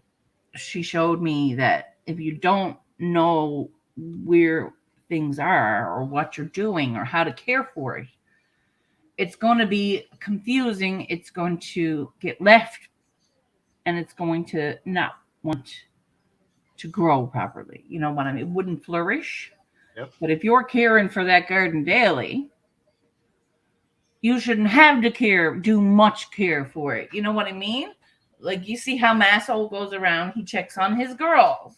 she showed me that if you don't know where things are or what you're doing or how to care for it, it's going to be confusing. It's going to get left, and it's going to not want to grow properly. You know what I mean? It wouldn't flourish. Yep. But if you're caring for that garden daily, you shouldn't have to do much care for it. You know what I mean? Like you see how Masshole goes around, he checks on his girls.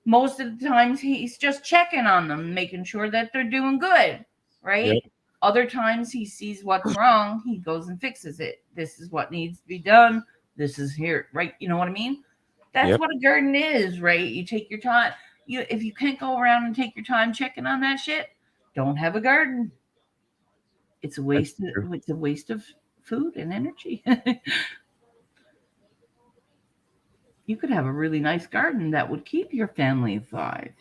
Most of the times he's just checking on them, making sure that they're doing good, right? Yep. Other times he sees what's wrong, he goes and fixes it. This is what needs to be done. This is here, right? You know what I mean? That's Yep. what a garden is, right? You take your time. If you can't go around and take your time checking on that shit, don't have a garden. It's a waste. It's a waste of food and energy. You could have a really nice garden that would keep your family of 5.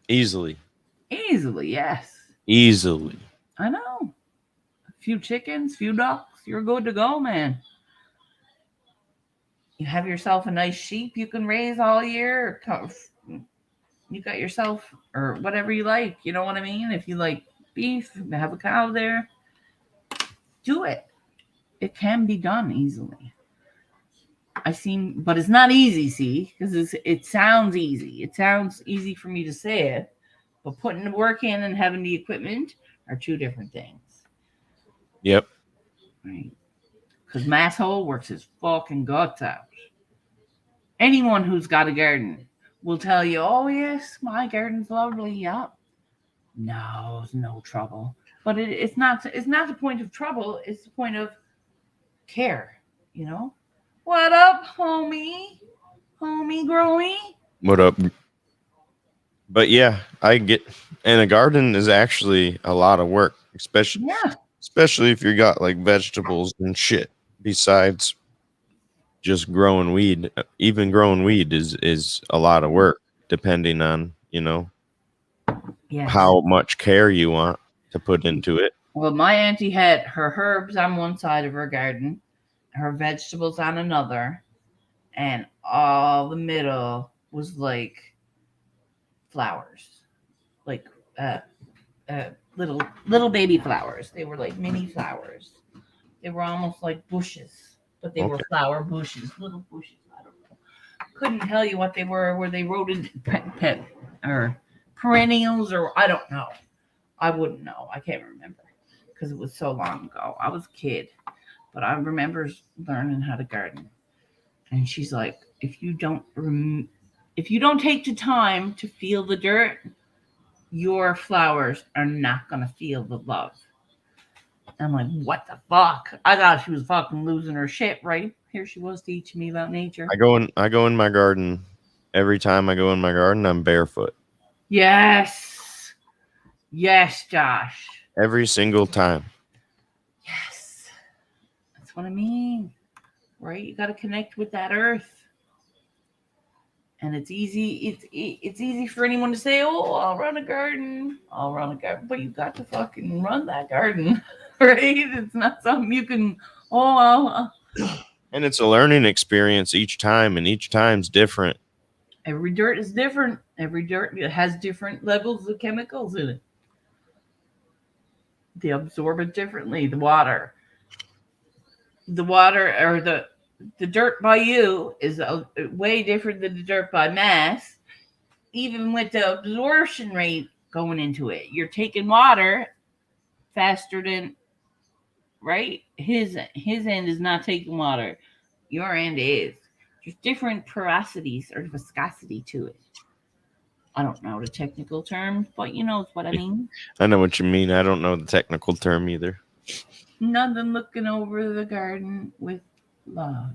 Easily. Easily, yes. Easily. I know. A few chickens, few ducks, you're good to go, man. You have yourself a nice sheep you can raise all year. You got yourself, or whatever you like. You know what I mean? If you like beef, have a cow there. Do it. It can be done easily. But it's not easy, see, because it sounds easy. It sounds easy for me to say it, but putting the work in and having the equipment are two different things. Yep. Right. Because Masshole works his fucking guts out. Anyone who's got a garden will tell you, oh, yes, my garden's lovely. Yep. No, it's no trouble. But it's not the point of trouble. It's the point of care, you know? What up, homie? Homie Growy? What up? But yeah, I get, and a garden is actually a lot of work, especially if you got like vegetables and shit besides just growing weed. Even growing weed is a lot of work, depending on, you know, how much care you want to put into it. Well, my auntie had her herbs on one side of her garden, her vegetables on another, and all the middle was like flowers, like little baby flowers. They were like mini flowers. They were almost like bushes, but they were flower bushes, little bushes. I don't know. Couldn't tell you what they were. Were they rodent pet or perennials, or I don't know. I wouldn't know. I can't remember because it was so long ago. I was a kid, but I remember learning how to garden. And she's like, if you don't take the time to feel the dirt, your flowers are not gonna feel the love. I'm like, what the fuck? I thought she was fucking losing her shit, right? Here she was teaching me about nature. I go in my garden. Every time I go in my garden, I'm barefoot. Yes, Josh. Every single time. Yes, that's what I mean, right? You got to connect with that earth. And it's easy. It's easy for anyone to say, "Oh, I'll run a garden. But you got to fucking run that garden, right? It's not something you can. And it's a learning experience each time, and each time's different. Every dirt is different. Every dirt has different levels of chemicals in it. They absorb it differently. The water or the dirt by you is way different than the dirt by Mass. Even with the absorption rate going into it, you're taking water faster than right. His end is not taking water. Your end is. There's different porosities or viscosity to it. I don't know the technical terms, but you know what I mean. I know what you mean. I don't know the technical term either. Nothing looking over the garden with love.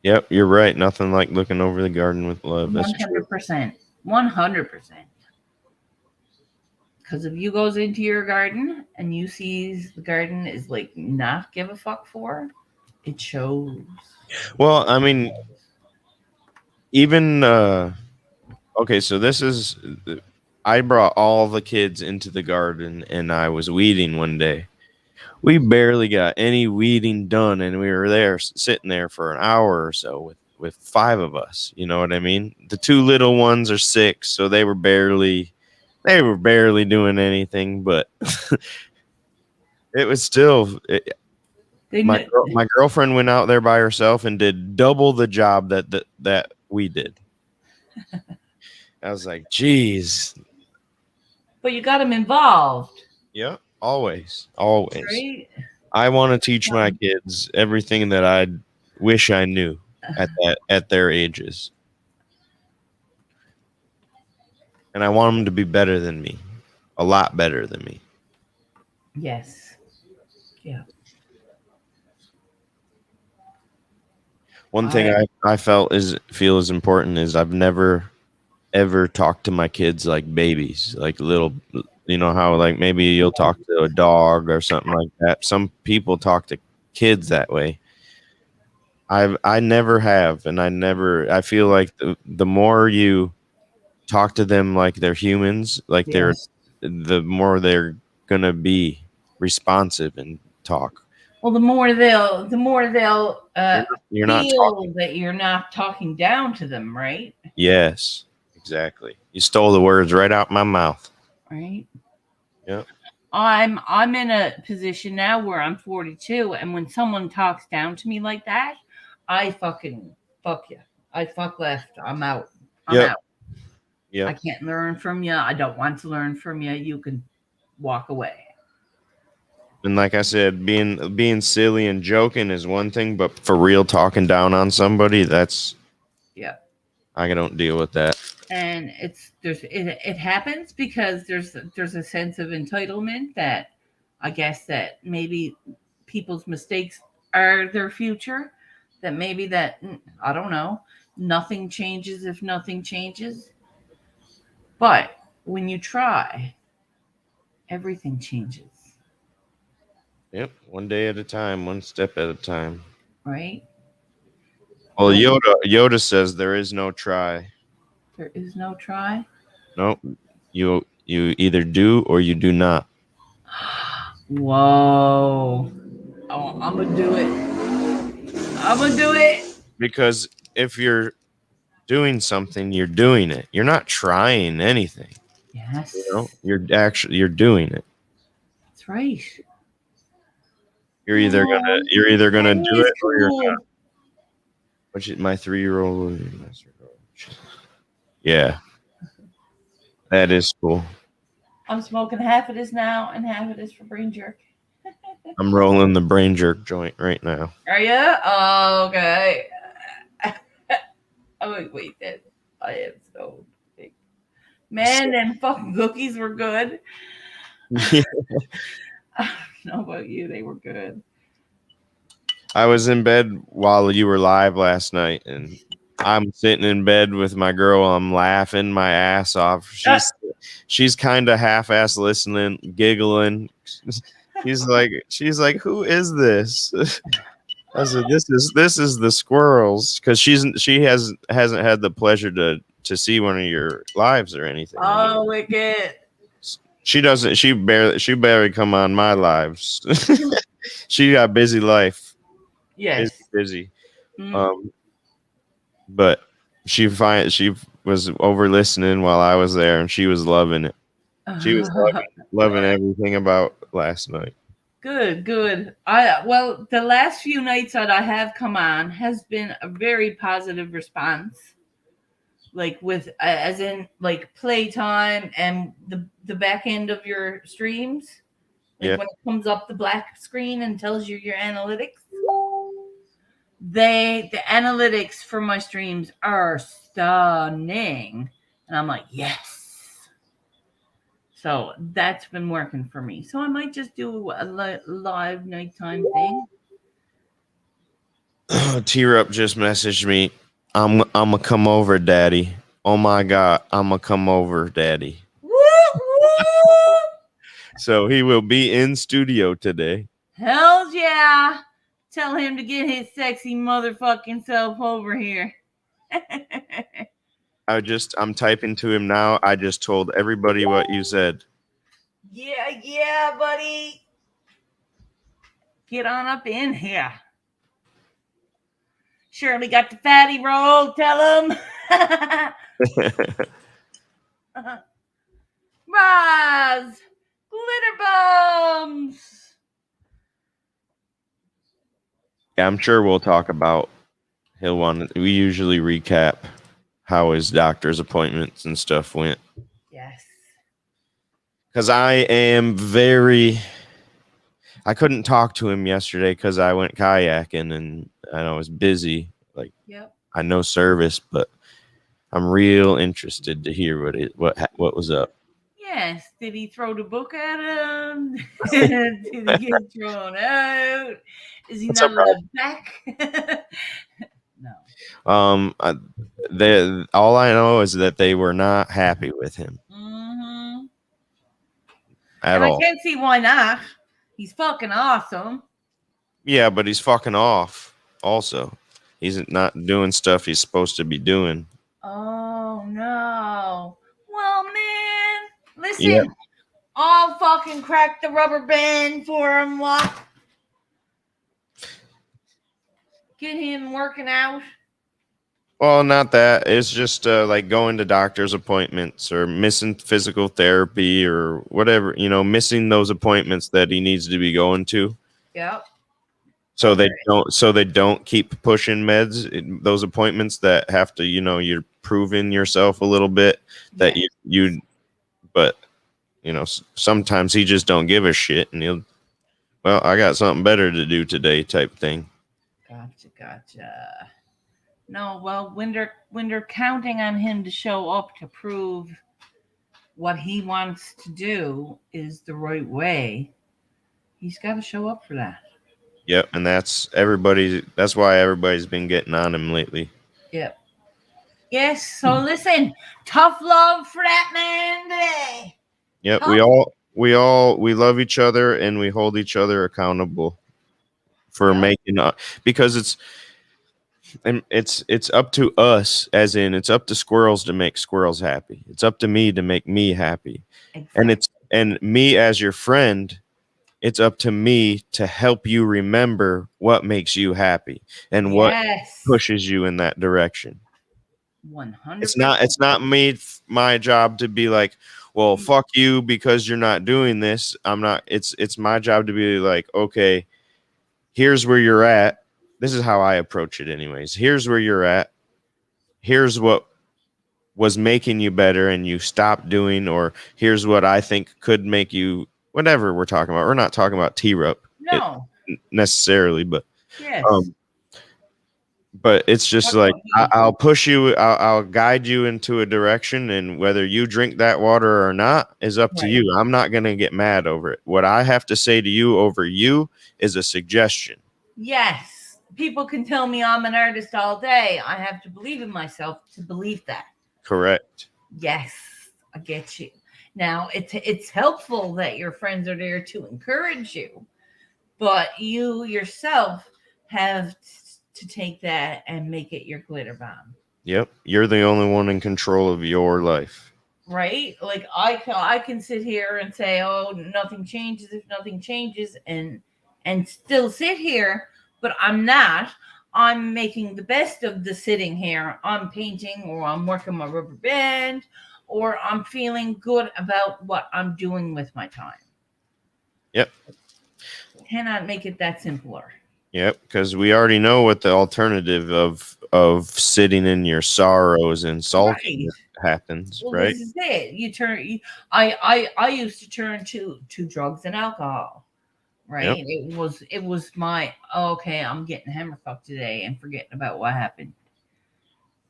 Yep, you're right. Nothing like looking over the garden with love. That's true. 100%. 100%. Because if you goes into your garden and you sees the garden is like not give a fuck for, it shows. Well, I mean, even okay, so this is I brought all the kids into the garden and I was weeding one day. We barely got any weeding done, and we were there sitting there for an hour or so with 5 of us. You know what I mean? The 2 little ones are 6, so they were barely doing anything, but it was still my girlfriend went out there by herself and did double the job that we did. I was like, geez. But you got them involved. Yeah, always. Right? I want to teach my kids everything that I wish I knew at their ages. And I want them to be better than me. A lot better than me. Yes. Yeah. One thing I feel is important is I've never ever talked to my kids like babies, like little, you know how like maybe you'll talk to a dog or something like that. Some people talk to kids that way. I never have, and I feel like the more you talk to them like they're humans, like Yes. the more they're gonna be responsive and talk. Well, the more they'll You're not feel talking. that you're not talking down to them, right? Yes, exactly. You stole the words right out my mouth. Right. Yep. I'm in a position now where I'm 42, and when someone talks down to me like that, I fucking fuck you. I fuck left. I'm out. I'm Yep. out. Yep. I can't learn from you. I don't want to learn from you. You can walk away. And like I said, being silly and joking is one thing, but for real talking down on somebody, that's I don't deal with that. And it happens because there's a sense of entitlement that I guess that maybe people's mistakes are their future. That maybe that I don't know. Nothing changes if nothing changes. But when you try, everything changes. Yep. One day at a time, one step at a time. Right? Well, Yoda says there is no try. There is no try. Nope. You either do or you do not. Whoa. Oh, I'm gonna do it. I'm gonna do it. Because if you're doing something, you're doing it. You're not trying anything. Yes. You know, you're doing it. That's right. You're either gonna do it or you're cool. not. Which is my 3-year-old. Yeah. That is cool. I'm smoking half of this now and half of this for brain jerk. I'm rolling the brain jerk joint right now. Are you? Oh, okay. Oh, wait, that I am so big. Man, them fucking cookies were good. I don't know about you, they were good. I was in bed while you were live last night, and I'm sitting in bed with my girl. I'm laughing my ass off. She's kind of half-ass listening, giggling. She's like, who is this? I said, this is the squirrels, because she hasn't had the pleasure to see one of your lives or anything. Oh, wicked. She doesn't. She barely come on my lives. She got a busy life. Yes. Busy. Mm. But she was over listening while I was there, and she was loving it. She was loving everything about last night. Good, good. Well, the last few nights that I have come on has been a very positive response. Like with as in like playtime and the back end of your streams. Like Yeah. when it comes up the black screen and tells you your analytics. The analytics for my streams are stunning. And I'm like, yes. So that's been working for me. So I might just do a live nighttime thing. T-Rup just messaged me. I'm gonna come over, Daddy. Oh my God, I'm gonna come over, Daddy. Woo, woo! So he will be in studio today. Hells yeah. Tell him to get his sexy motherfucking self over here. I'm typing to him now. I just told everybody what you said. Yeah, buddy. Get on up in here. Shirley got the fatty roll. Tell him. Roz, glitter bombs. Yeah, I'm sure we'll talk about. We usually recap how his doctor's appointments and stuff went. Yes. Because I couldn't talk to him yesterday because I went kayaking and I was busy. Like, yep. I know service, but I'm real interested to hear what was up. Yes. Did he throw the book at him? Did he get thrown out? Is he not allowed back? No. All I know is that they were not happy with him. Mm-hmm. At all. I can't see why not. He's fucking awesome. Yeah, but he's fucking off also. He's not doing stuff he's supposed to be doing. Oh, no. Well, man, listen. Yep. I'll fucking crack the rubber band for him. What? Get him working out. Well, not that. It's just like going to doctor's appointments or missing physical therapy or whatever, missing those appointments that he needs to be going to. Yep. So they don't keep pushing meds, those appointments that have to, you're proving yourself a little bit that but sometimes he just don't give a shit and I got something better to do today type thing. Gotcha. No, well, when they're counting on him to show up to prove what he wants to do is the right way, he's got to show up for that. Yep, and that's why everybody's been getting on him lately. Yep. Yes, so listen, tough love for that man today. Yep, we love each other and we hold each other accountable for making because it's up to us, as in it's up to squirrels to make squirrels happy. It's up to me to make me happy. Exactly. And me as your friend, it's up to me to help you remember what makes you happy and what pushes you in that direction. 100%. It's not my job to be like, well, fuck you because you're not doing this. I'm not. It's my job to be like, okay, here's where you're at. This is how I approach it anyways. Here's where you're at. Here's what was making you better and you stopped doing, or here's what I think could make you whatever we're talking about. We're not talking about T-Rup necessarily, but but it's just like I'll push you, I'll guide you into a direction, and whether you drink that water or not is up to you. I'm not going to get mad over it. What I have to say to you over you is a suggestion. Yes. People can tell me I'm an artist all day. I have to believe in myself to believe that. Correct. Yes, I get you. Now, it's helpful that your friends are there to encourage you, but you yourself have to take that and make it your glitter bomb. Yep, you're the only one in control of your life. Right? Like I can sit here and say, "Oh, nothing changes if nothing changes," and still sit here, but I'm not. I'm making the best of the sitting here. I'm painting or I'm working my rubber band or I'm feeling good about what I'm doing with my time. Yep. Cannot make it that simpler. Yep, because we already know what the alternative of sitting in your sorrows and sulking happens, Well, right? this is it. I used to turn to drugs and alcohol. Right. Yep. It was my okay, I'm getting hammer fucked today and forgetting about what happened.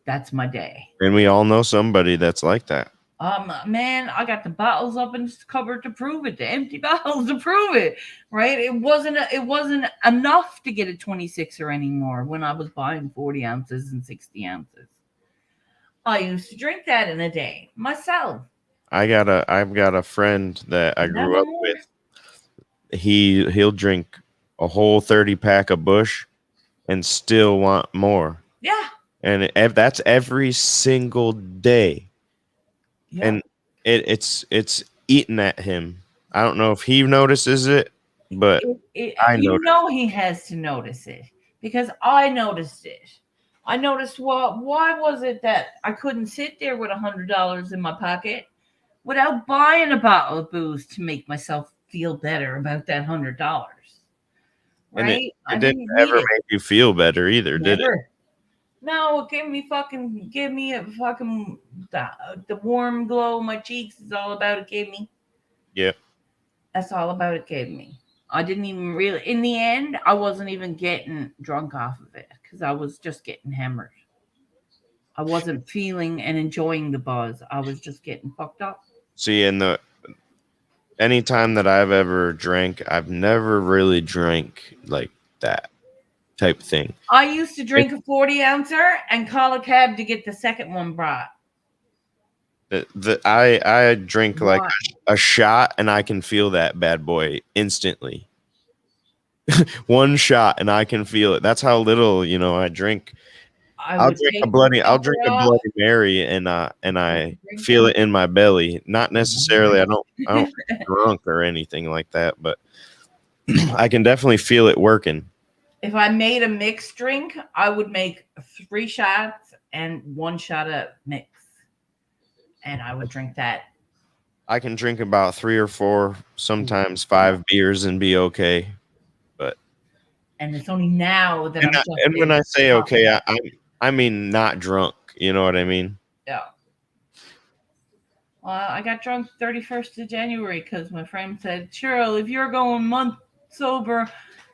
That's my day. And we all know somebody that's like that. Man, I got the bottles up in the cupboard to prove it, the empty bottles to prove it. Right. It wasn't enough to get a 26er anymore when I was buying 40 ounces and 60 ounces. I used to drink that in a day myself. I've got a friend that I grew up with. He'll drink a whole 30 pack of Busch and still want more. Yeah. And that's every single day. Yeah. And it's eating at him. I don't know if he notices it, but I know he has to notice it because I noticed it. I noticed, well, why was it that I couldn't sit there with $100 in my pocket without buying a bottle of booze to make myself feel better about that $100? Right? And it didn't ever make you feel better either, did it? No, it gave me a fucking the warm glow on my cheeks is all about it gave me. Yep. That's all about it gave me. I didn't even really, in the end, I wasn't even getting drunk off of it because I was just getting hammered. I wasn't feeling and enjoying the buzz. I was just getting fucked up. See, anytime that I've ever drank, I've never really drank like that type thing. I used to drink a 40 ouncer and call a cab to get the second one brought. I drink like a shot and I can feel that bad boy instantly. One shot and I can feel it. That's how little, I drink. I'll drink a Bloody Mary and I feel it in my belly. Not necessarily I don't get drunk or anything like that, but I can definitely feel it working. If I made a mixed drink, I would make 3 shots and 1 shot of mix. And I would drink that. I can drink about 3 or 4, sometimes 5 beers and be okay. And it's only now that and when I say okay, I mean not drunk. You know what I mean? Yeah. Well, I got drunk 31st of January because my friend said, Cheryl, if you're going a month sober,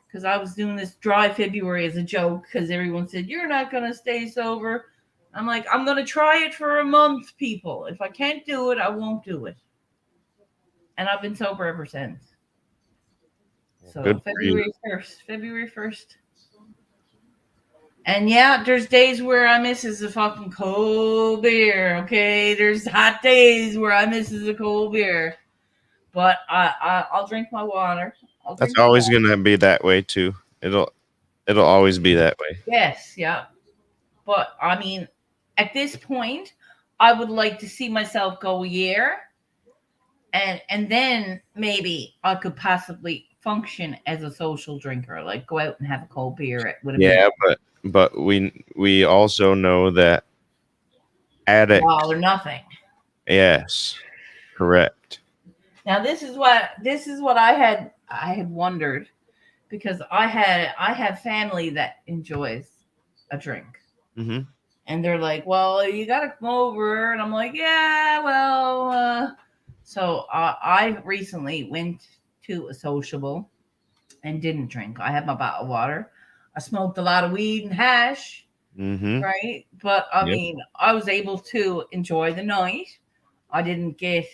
because I was doing this dry February as a joke because everyone said, you're not going to stay sober. I'm like, I'm going to try it for a month, people. If I can't do it, I won't do it. And I've been sober ever since. So February 1st. And yeah, there's days where I misses a fucking cold beer. Okay, there's hot days where I misses a cold beer, but I'll drink my water. That's always gonna be that way too. It'll always be that way. Yes, yeah. But I mean, at this point, I would like to see myself go a year, and then maybe I could possibly function as a social drinker, like go out and have a cold beer with a beer. But we also know that addicts all or nothing. Yes, correct. Now this is what I had wondered, because I have family that enjoys a drink, and they're like, well, you gotta come over, and I'm like, yeah, well, so I recently went to a sociable and didn't drink. I had my bottle of water. I smoked a lot of weed and hash, right? But I mean, I was able to enjoy the night. I didn't get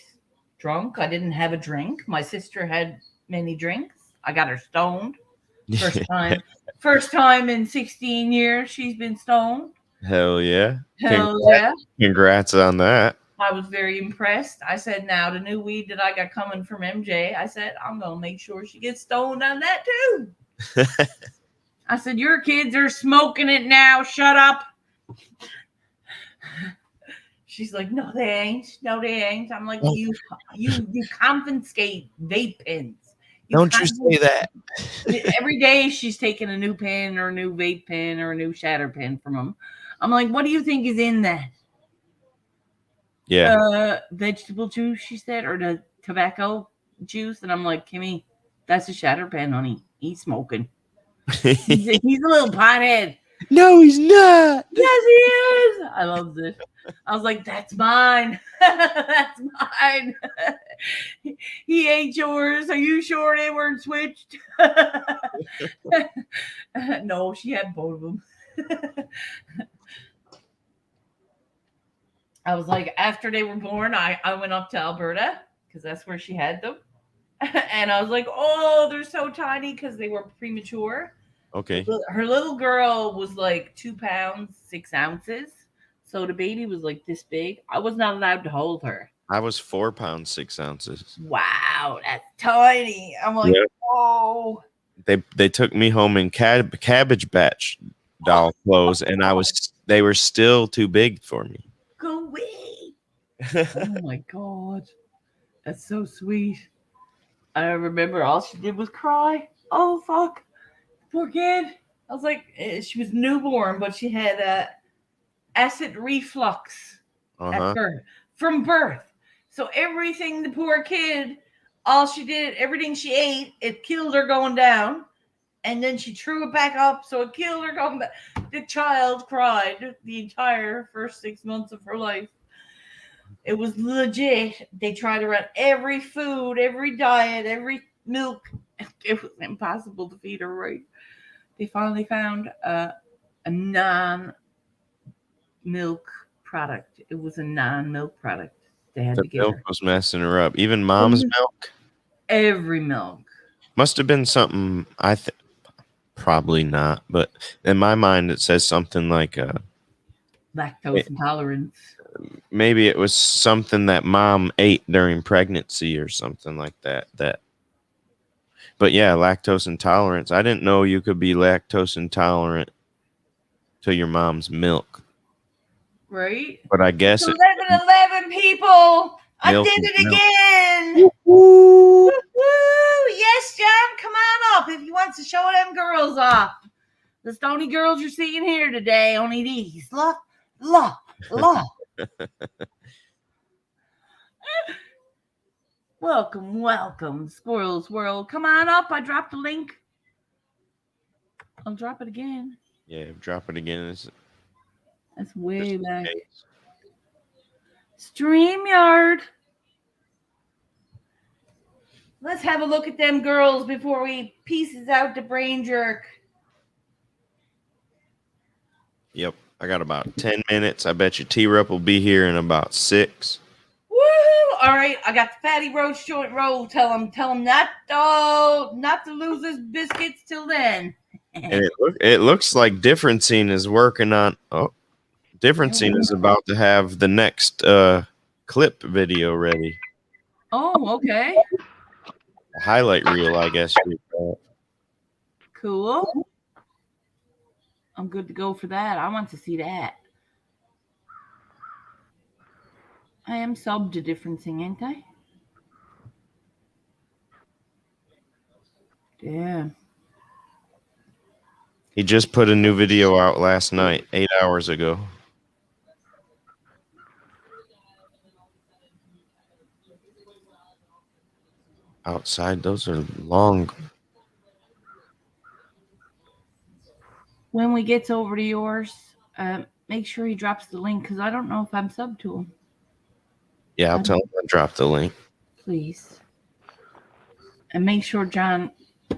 drunk. I didn't have a drink. My sister had many drinks. I got her stoned. First time in 16 years she's been stoned. Hell yeah. Yeah. Congrats on that. I was very impressed. I said, now the new weed that I got coming from MJ, I said, I'm going to make sure she gets stoned on that too. I said, your kids are smoking it now. Shut up. She's like, no, they ain't. No, they ain't. I'm like, you confiscate vape pens. Don't you say that. Every day she's taking a new pen or a new vape pen or a new shatter pen from them. I'm like, what do you think is in that? Yeah. Vegetable juice, she said, or the tobacco juice. And I'm like, Kimmy, that's a shatter pen, honey. He's smoking. He's a little pothead. No, he's not. Yes, he is. I love this. I was like, that's mine. That's mine. He ate yours. Are you sure they weren't switched? No, she had both of them. I was like, after they were born, I went up to Alberta because that's where she had them. And I was like, oh, they're so tiny because they were premature. Okay. Her little girl was like 2 pounds, 6 ounces. So the baby was like this big. I was not allowed to hold her. I was 4 pounds 6 ounces. Wow, that's tiny. I'm like, Yeah. whoa. They took me home in Cabbage Patch doll clothes, and they were still too big for me. Go away. Oh my God. That's so sweet. I remember all she did was cry. Oh, fuck. Poor kid. I was like, she was newborn, but she had acid reflux at birth, from birth. So everything the poor kid, everything she ate, it killed her going down. And then she threw it back up, so it killed her going back. The child cried the entire first 6 months of her life. It was legit. They tried to run every food, every diet, every milk. It was impossible to feed her right. They finally found a non-milk product. It was a non-milk product. They had The to get milk her. was messing her up. Even mom's milk? Every milk. Must have been something, probably not, but in my mind it says something like Lactose intolerance. Maybe it was something that mom ate during pregnancy or something like that. But yeah, lactose intolerance. I didn't know you could be lactose intolerant to your mom's milk. Right? But I guess 11 people. I Milk did is it milk. again. Woo! Yes, John, come on up if you want to show them girls off. The stony girls you're seeing here today, only these. Look. Welcome, Squirrels World. Come on up. I dropped the link. I'll drop it again. Yeah, drop it again. That's way back. StreamYard. Let's have a look at them girls before we pieces out the brain jerk. Yep, I got about 10 minutes. I bet you T-Rup will be here in about 6. Woohoo! All right, I got the Fatty Roach joint roll. Tell him not to lose his biscuits till then. And it looks like Different Scene is working on. Oh, Different Scene is about to have the next clip video ready. Oh, okay. A highlight reel, I guess. Cool. I'm good to go for that. I want to see that. I am subbed to Different Thing, ain't I? Damn. He just put a new video out last night, 8 hours ago. Outside, those are long. When we get over to yours, make sure he drops the link because I don't know if I'm subbed to him. Yeah, I'll tell him to drop the link. Please. And make sure, John,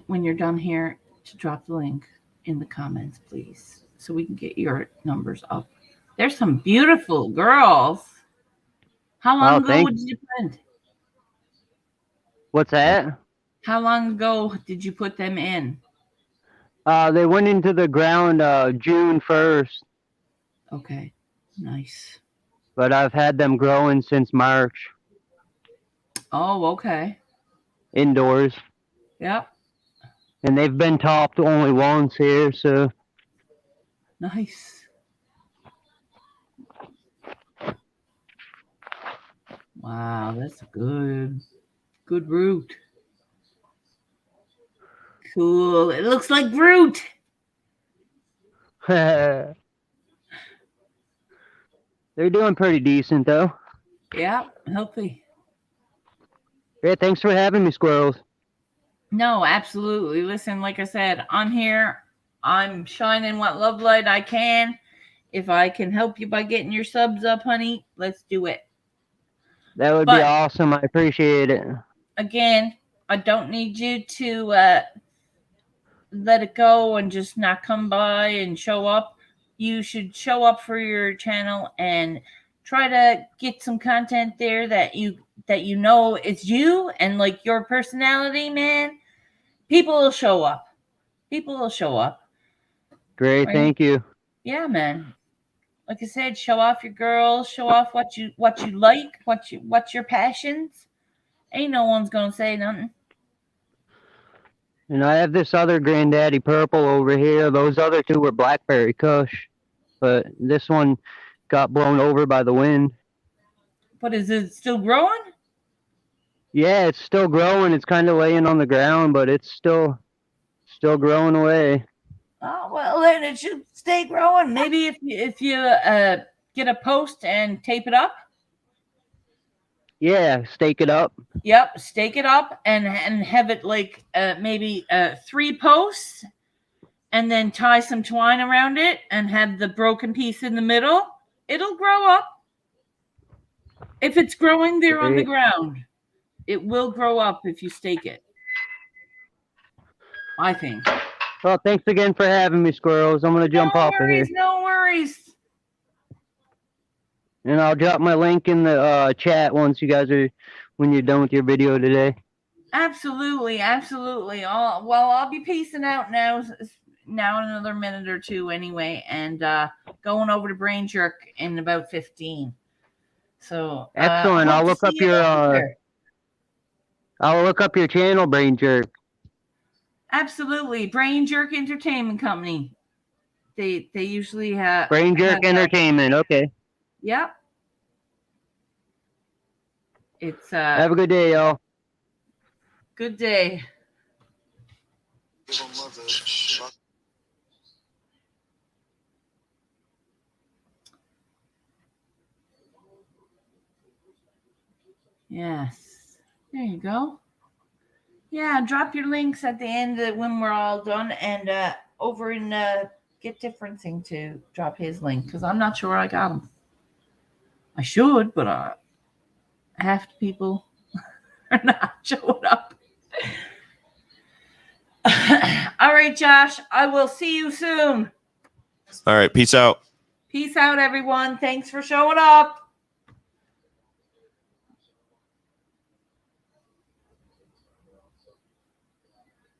when you're done here, to drop the link in the comments, please, so we can get your numbers up. There's some beautiful girls. How long ago did you put? What's that? How long ago did you put them in? They went into the ground June 1st. Okay, nice. But I've had them growing since March. Oh, okay. Indoors. Yep. And they've been topped only once here, so. Nice. Wow, that's a good root. Cool. It looks like Groot. They're doing pretty decent, though. Yeah, healthy. Yeah, thanks for having me, Squirrels. No, absolutely. Listen, like I said, I'm here. I'm shining what love light I can. If I can help you by getting your subs up, honey, let's do it. That would be But awesome. I appreciate it. again, I don't need you to let it go and just not come by and show up. You should show up for your channel and try to get some content there that you know it's you and like your personality, man. People will show up. People will show up. Great, Right? thank you. Yeah, man. Like I said, show off your girls, show off what you like, what's your passions. Ain't no one's gonna say nothing. And I have this other Granddaddy Purple over here. Those other two were Blackberry Kush, but this one got blown over by the wind. But is it still growing? Yeah, it's still growing. It's kind of laying on the ground, but it's still growing away. Oh well, then it should stay growing. Maybe if you get a post and tape it up. Yeah, stake it up. Yep, stake it up and have it like maybe 3 posts, and then tie some twine around it and have the broken piece in the middle. It'll grow up. If it's growing there on the ground, it will grow up if you stake it. I think. Well, thanks again for having me, Squirrels. I'm gonna jump off of here. No worries. And I'll drop my link in the chat once you guys when you're done with your video today. Absolutely, absolutely. I'll be peacing out now in another minute or two anyway, and going over to Brain Jerk in about 15. So excellent. I'll look up your channel, Brain Jerk. Absolutely, Brain Jerk Entertainment Company. They usually have Brain Jerk Entertainment. Okay. Yep. It's have a good day, y'all. Good day. Yes. There you go. Yeah, drop your links at the end when we're all done, and over in Get Differencing to drop his link because I'm not sure I got him. I should, but half the people are not showing up. All right, Josh, I will see you soon. All right, peace out. Peace out, everyone. Thanks for showing up.